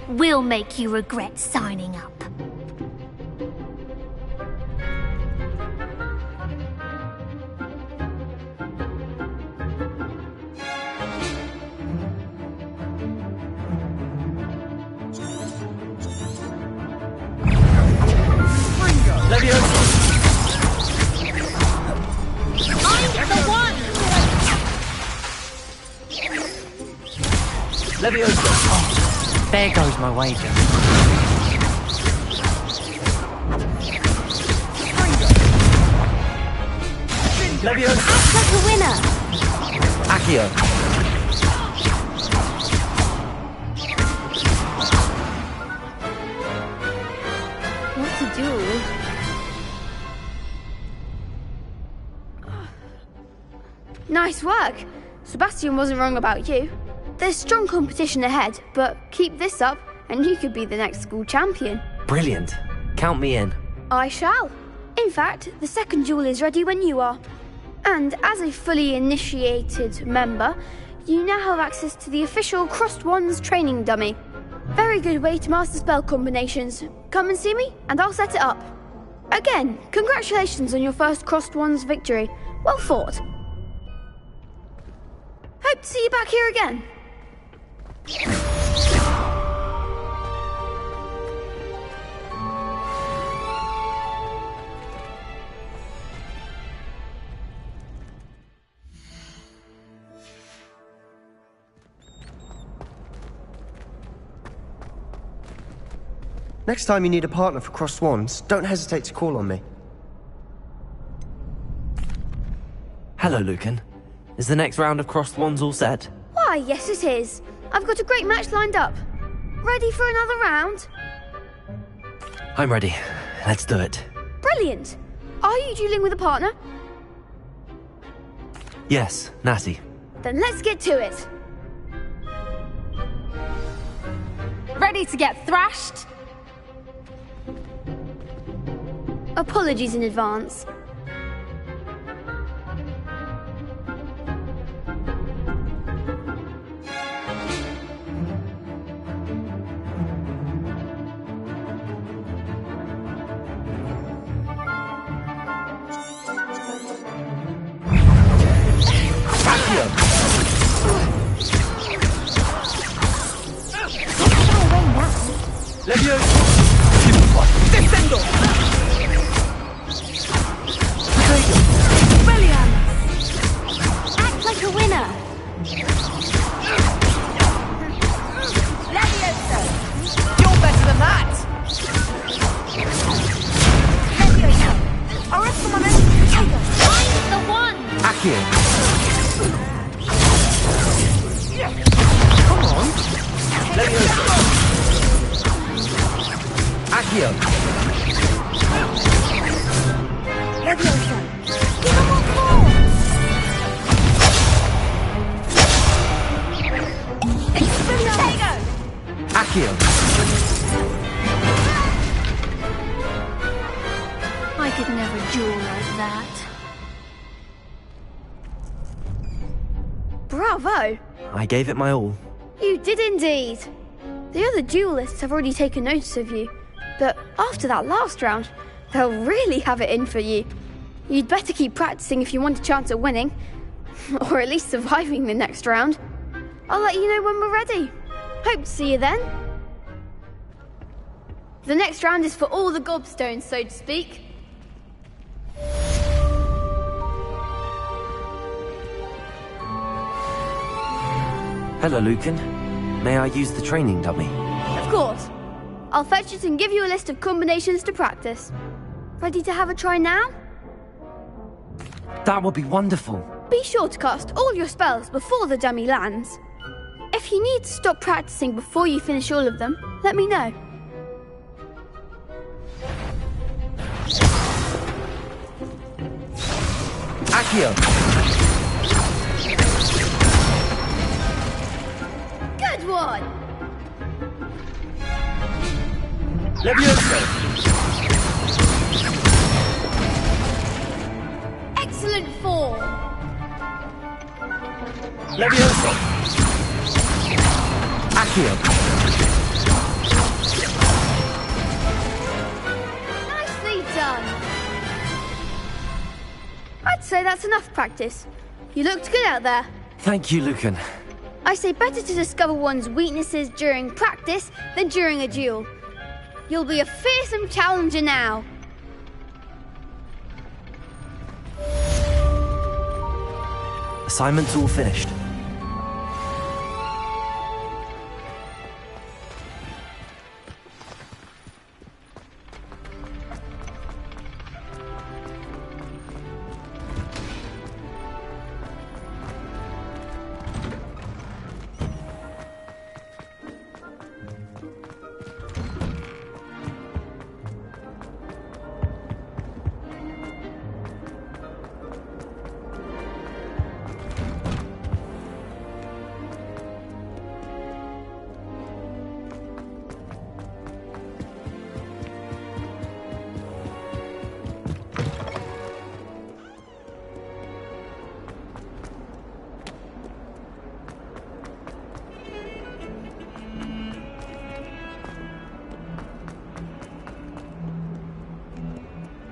We'll make you regret signing up. Levioso! I'm the one! Levioso! Oh, there goes my wager. Levioso! Act like a winner! Accio! What's a duel? Nice work. Sebastian wasn't wrong about you. There's strong competition ahead, but keep this up and you could be the next school champion. Brilliant. Count me in. I shall. In fact, the second duel is ready when you are. And as a fully initiated member, you now have access to the official Crossed Wands training dummy. Very good way to master spell combinations. Come and see me and I'll set it up. Again, congratulations on your first Crossed Wands victory. Well fought. Hope to see you back here again. Next time you need a partner for Crossed Wands, don't hesitate to call on me. Hello, Lucan. Is the next round of Crossed Wands all set? Why, yes it is. I've got a great match lined up. Ready for another round? I'm ready. Let's do it. Brilliant. Are you dueling with a partner? Yes, Natty. Then let's get to it. Ready to get thrashed? Apologies in advance. Levioso! Descendo! Accio! Come on! Leviosa! Accio! Leviosa! Give him one more! Explodego! Accio! I could never duel like that. Bravo! I gave it my all. You did indeed. The other duelists have already taken notice of you, but after that last round, they'll really have it in for you. You'd better keep practicing if you want a chance at winning, or at least surviving the next round. I'll let you know when we're ready. Hope to see you then. The next round is for all the gobstones, so to speak. Hello, Lucan. May I use the training dummy? Of course. I'll fetch it and give you a list of combinations to practice. Ready to have a try now? That would be wonderful. Be sure to cast all your spells before the dummy lands. If you need to stop practicing before you finish all of them, let me know. Accio! Good one! Leviosa! Excellent form! Leviosa! Accio! Nicely done! I'd say that's enough practice. You looked good out there. Thank you, Lucan. I say better to discover one's weaknesses during practice than during a duel. You'll be a fearsome challenger now. Assignment's all finished.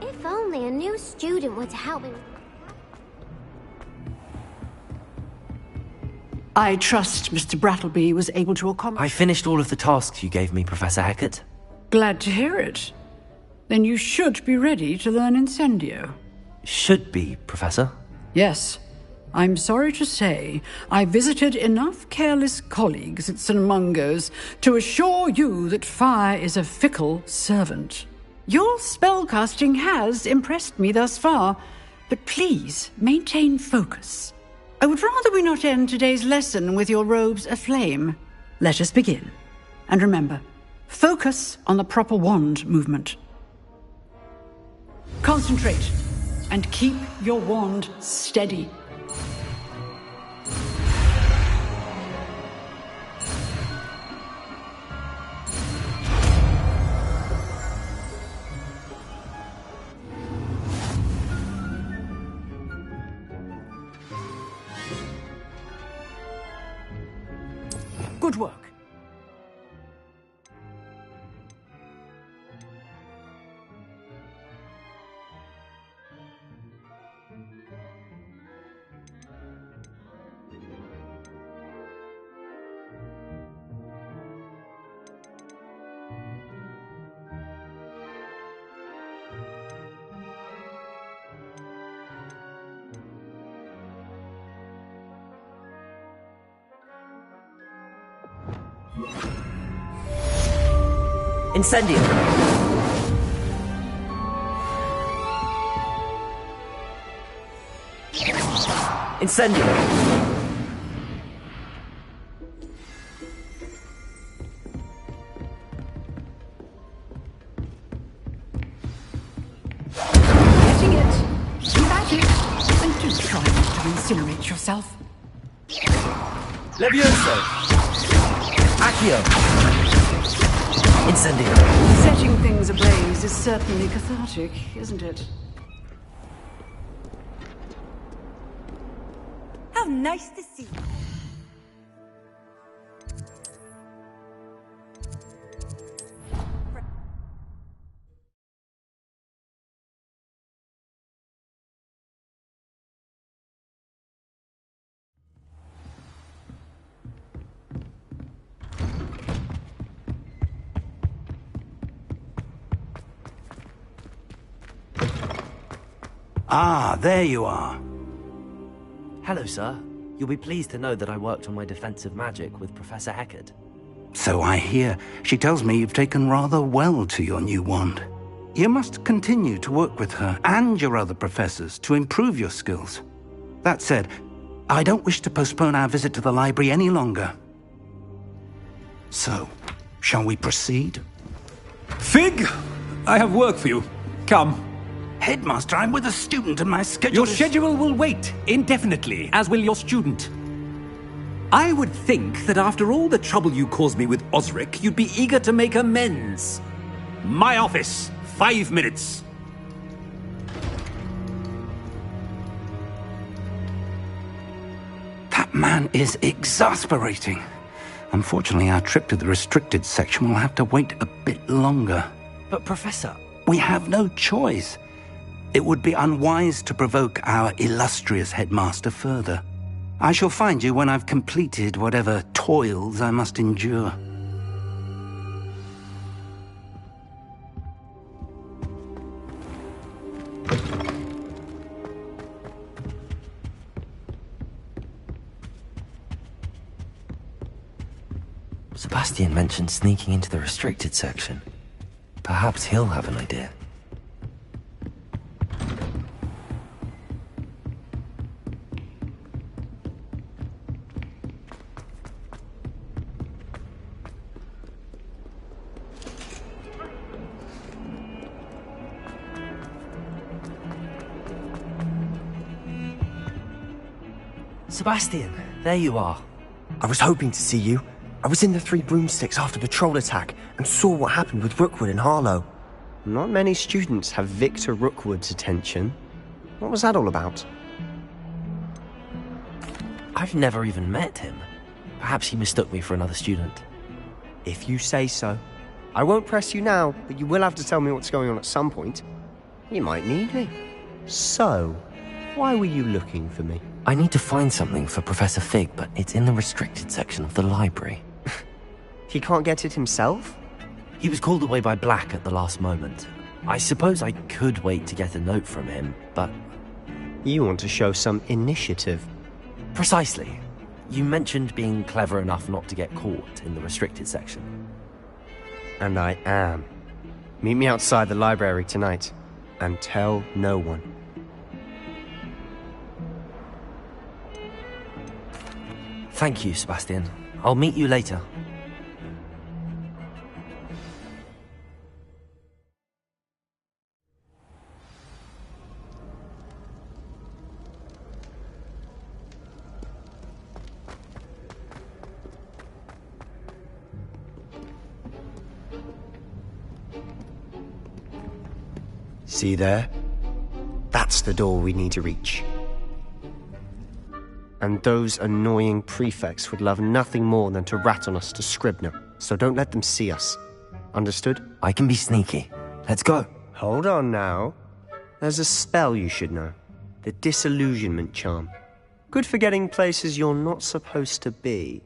If only a new student were to help me. I trust Mr. Brattleby was able to accommodate. I finished all of the tasks you gave me, Professor Hecat. Glad to hear it. Then you should be ready to learn Incendio. Should be, Professor. Yes. I'm sorry to say, I visited enough careless colleagues at St. Mungo's to assure you that fire is a fickle servant. Your spellcasting has impressed me thus far, but please maintain focus. I would rather we not end today's lesson with your robes aflame. Let us begin. And remember, focus on the proper wand movement. Concentrate, and keep your wand steady. Good work. Incendio! Incendio! Getting it. Magic. And do try not to incinerate yourself. Levioso! Accio! Incendio! Setting things ablaze is certainly cathartic, isn't it? How nice to see you. Ah, there you are. Hello, sir. You'll be pleased to know that I worked on my defensive magic with Professor Heckard. So I hear. She tells me you've taken rather well to your new wand. You must continue to work with her and your other professors to improve your skills. That said, I don't wish to postpone our visit to the library any longer. So, shall we proceed? Fig! I have work for you. Come. Headmaster, I'm with a student and my schedule Your schedule will wait indefinitely, as will your student. I would think that after all the trouble you caused me with Osric, you'd be eager to make amends. My office, 5 minutes. That man is exasperating. Unfortunately, our trip to the restricted section will have to wait a bit longer. But, Professor... We have no choice. It would be unwise to provoke our illustrious headmaster further. I shall find you when I've completed whatever toils I must endure. Sebastian mentioned sneaking into the restricted section. Perhaps he'll have an idea. Sebastian, there you are. I was hoping to see you. I was in the Three Broomsticks after the troll attack and saw what happened with Rookwood and Harlow. Not many students have Victor Rookwood's attention. What was that all about? I've never even met him. Perhaps he mistook me for another student. If you say so. I won't press you now, but you will have to tell me what's going on at some point. You might need me. So, why were you looking for me? I need to find something for Professor Fig, but it's in the restricted section of the library. He can't get it himself? He was called away by Black at the last moment. I suppose I could wait to get a note from him, but... You want to show some initiative. Precisely. You mentioned being clever enough not to get caught in the restricted section. And I am. Meet me outside the library tonight, and tell no one. Thank you, Sebastian. I'll meet you later. See there? That's the door we need to reach. And those annoying prefects would love nothing more than to rat on us to Scribner, so don't let them see us. Understood? I can be sneaky. Let's go. Hold on now. There's a spell you should know. The Disillusionment Charm. Good for getting places you're not supposed to be.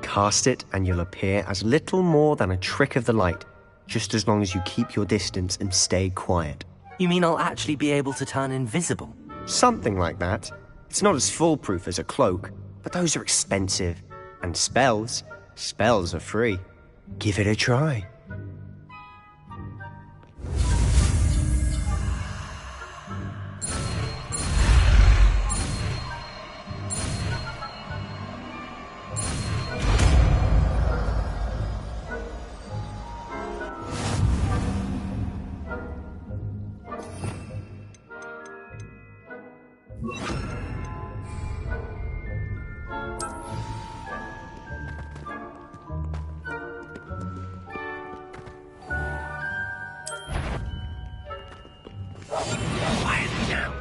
Cast it and you'll appear as little more than a trick of the light, just as long as you keep your distance and stay quiet. You mean I'll actually be able to turn invisible? Something like that. It's not as foolproof as a cloak, but those are expensive. And spells are free. Give it a try. Quietly now.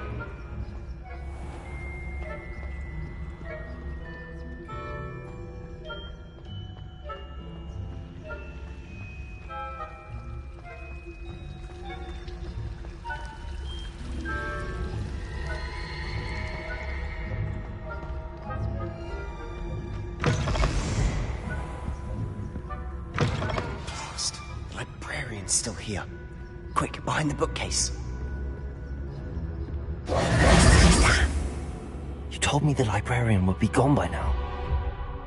Blast. The librarian's still here. Quick, behind the bookcase. You told me the librarian would be gone by now.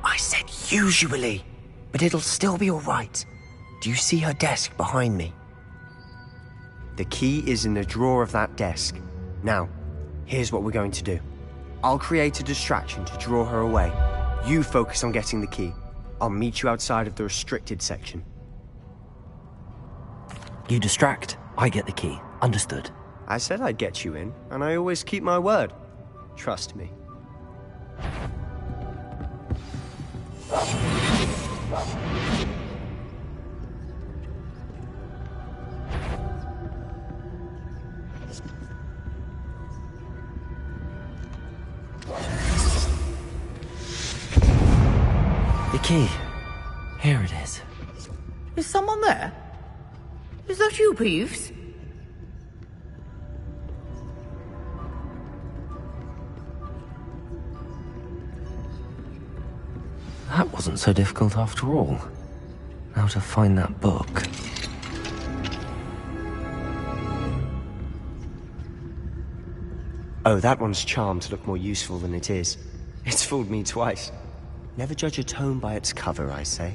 I said usually, but it'll still be all right. Do you see her desk behind me? The key is in the drawer of that desk. Now, here's what we're going to do. I'll create a distraction to draw her away. You focus on getting the key. I'll meet you outside of the restricted section. You distract, I get the key. Understood. I said I'd get you in, and I always keep my word. Trust me. The key. Here it is. Is someone there? Is that you, Peeves? That wasn't so difficult after all. Now to find that book. Oh, that one's charmed to look more useful than it is. It's fooled me twice. Never judge a tome by its cover, I say.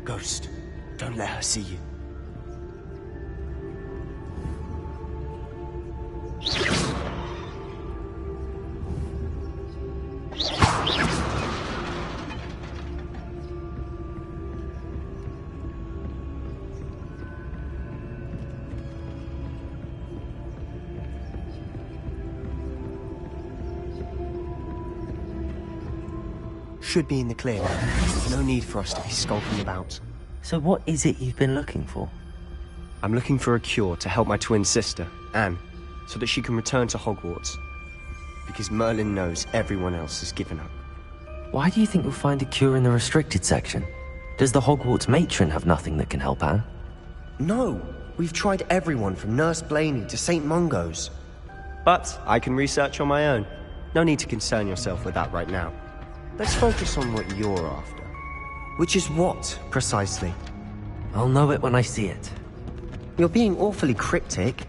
Ghost, don't let her see you. Should be in the clear now. No need for us to be skulking about. So what is it you've been looking for? I'm looking for a cure to help my twin sister, Anne, so that she can return to Hogwarts. Because Merlin knows everyone else has given up. Why do you think you'll find a cure in the restricted section? Does the Hogwarts matron have nothing that can help Anne? No, we've tried everyone from Nurse Blaney to St. Mungo's. But I can research on my own. No need to concern yourself with that right now. Let's focus on what you're after. Which is what, precisely? I'll know it when I see it. You're being awfully cryptic.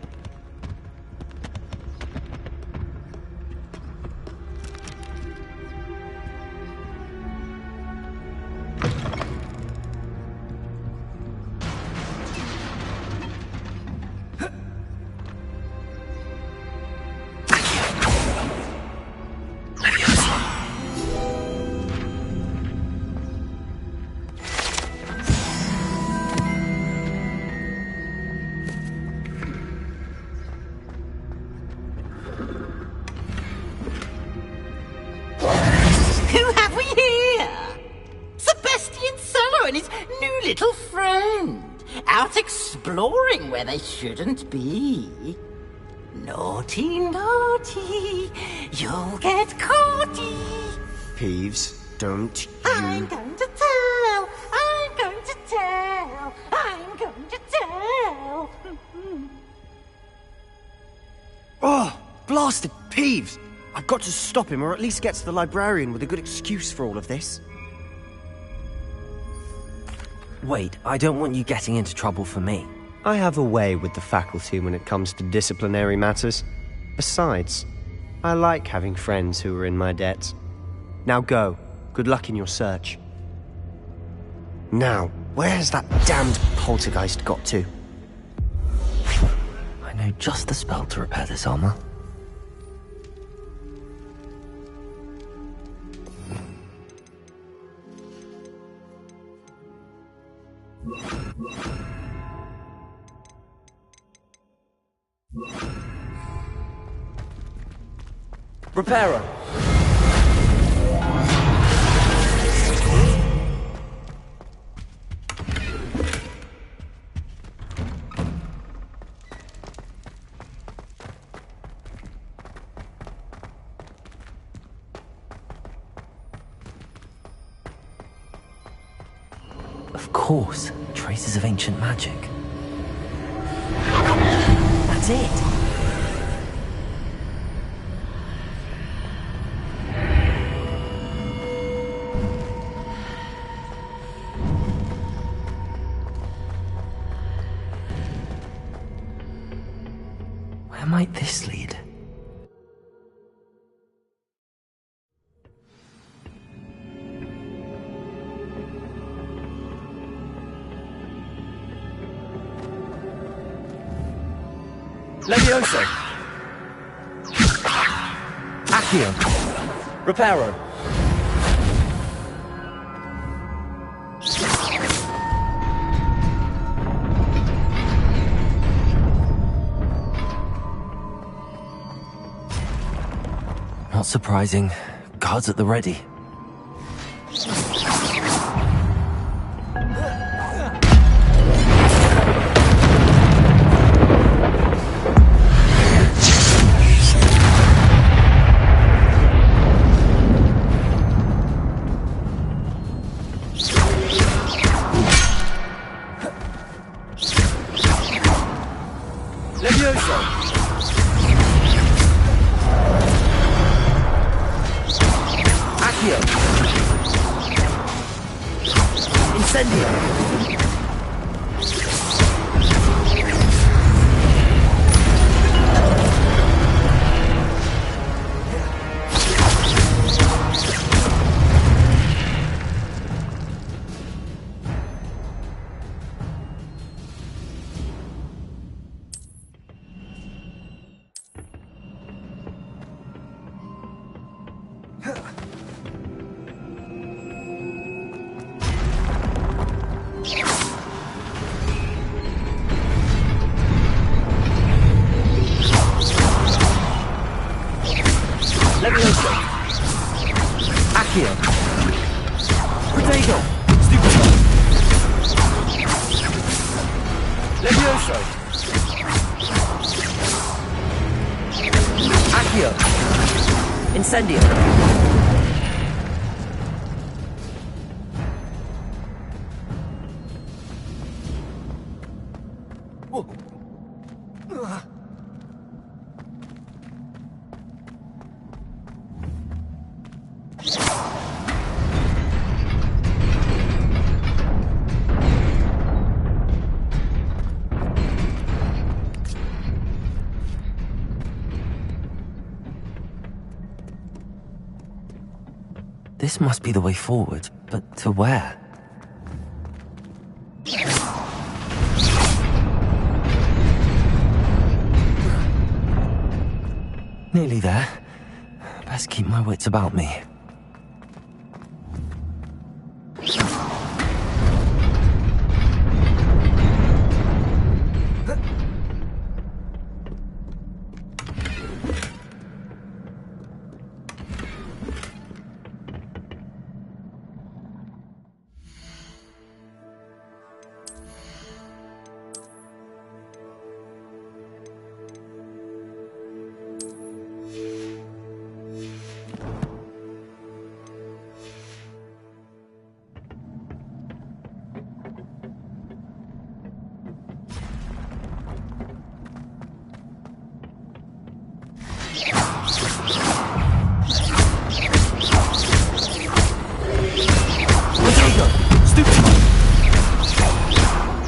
Exploring where they shouldn't be. Naughty, naughty, you'll get caughty. Peeves, don't you... I'm going to tell, I'm going to tell, I'm going to tell. Oh, blasted Peeves! I've got to stop him, or at least get to the librarian with a good excuse for all of this. Wait, I don't want you getting into trouble for me. I have a way with the faculty when it comes to disciplinary matters. Besides, I like having friends who are in my debt. Now go. Good luck in your search. Now, where has that damned poltergeist got to? I know just the spell to repair this armor. Reparo! Of course, traces of ancient magic. That's it! Where might this lead? Levioso! Accio! Reparo! Not surprising. Guards at the ready. This must be the way forward, but to where? Nearly there. Best keep my wits about me.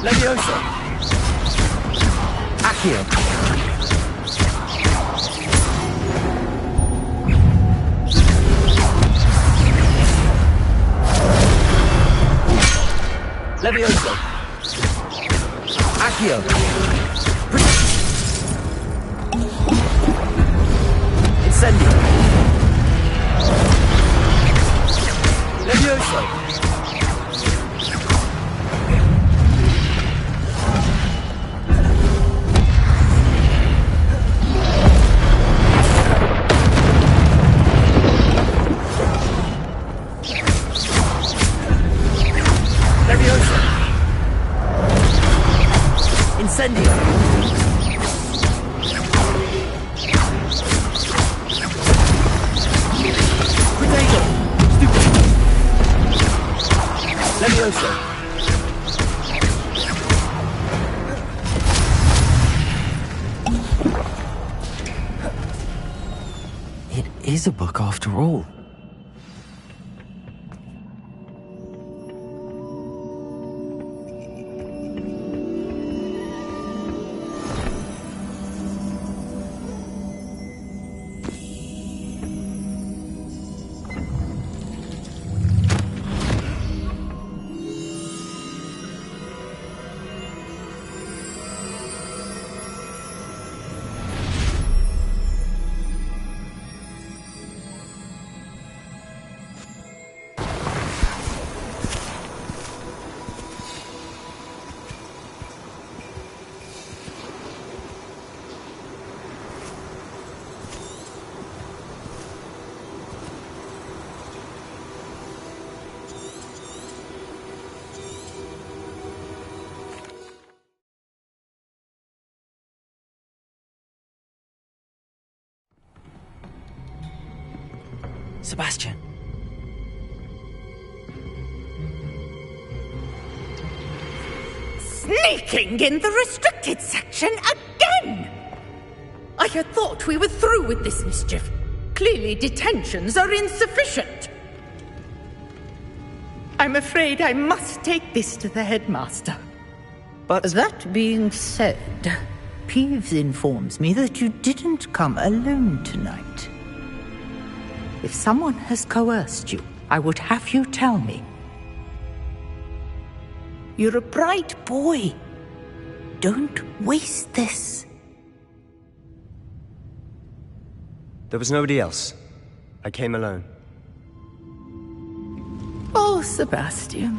Levioso! Accio! Levioso! Accio! Incendio! Levioso! Incendio! Levioso! It is a book after all. Sebastian. Sneaking in the restricted section again! I had thought we were through with this mischief. Clearly detentions are insufficient. I'm afraid I must take this to the headmaster. But that being said, Peeves informs me that you didn't come alone tonight. If someone has coerced you, I would have you tell me. You're a bright boy. Don't waste this. there was nobody else. I came alone. Oh, Sebastian.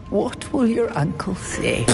What will your uncle say?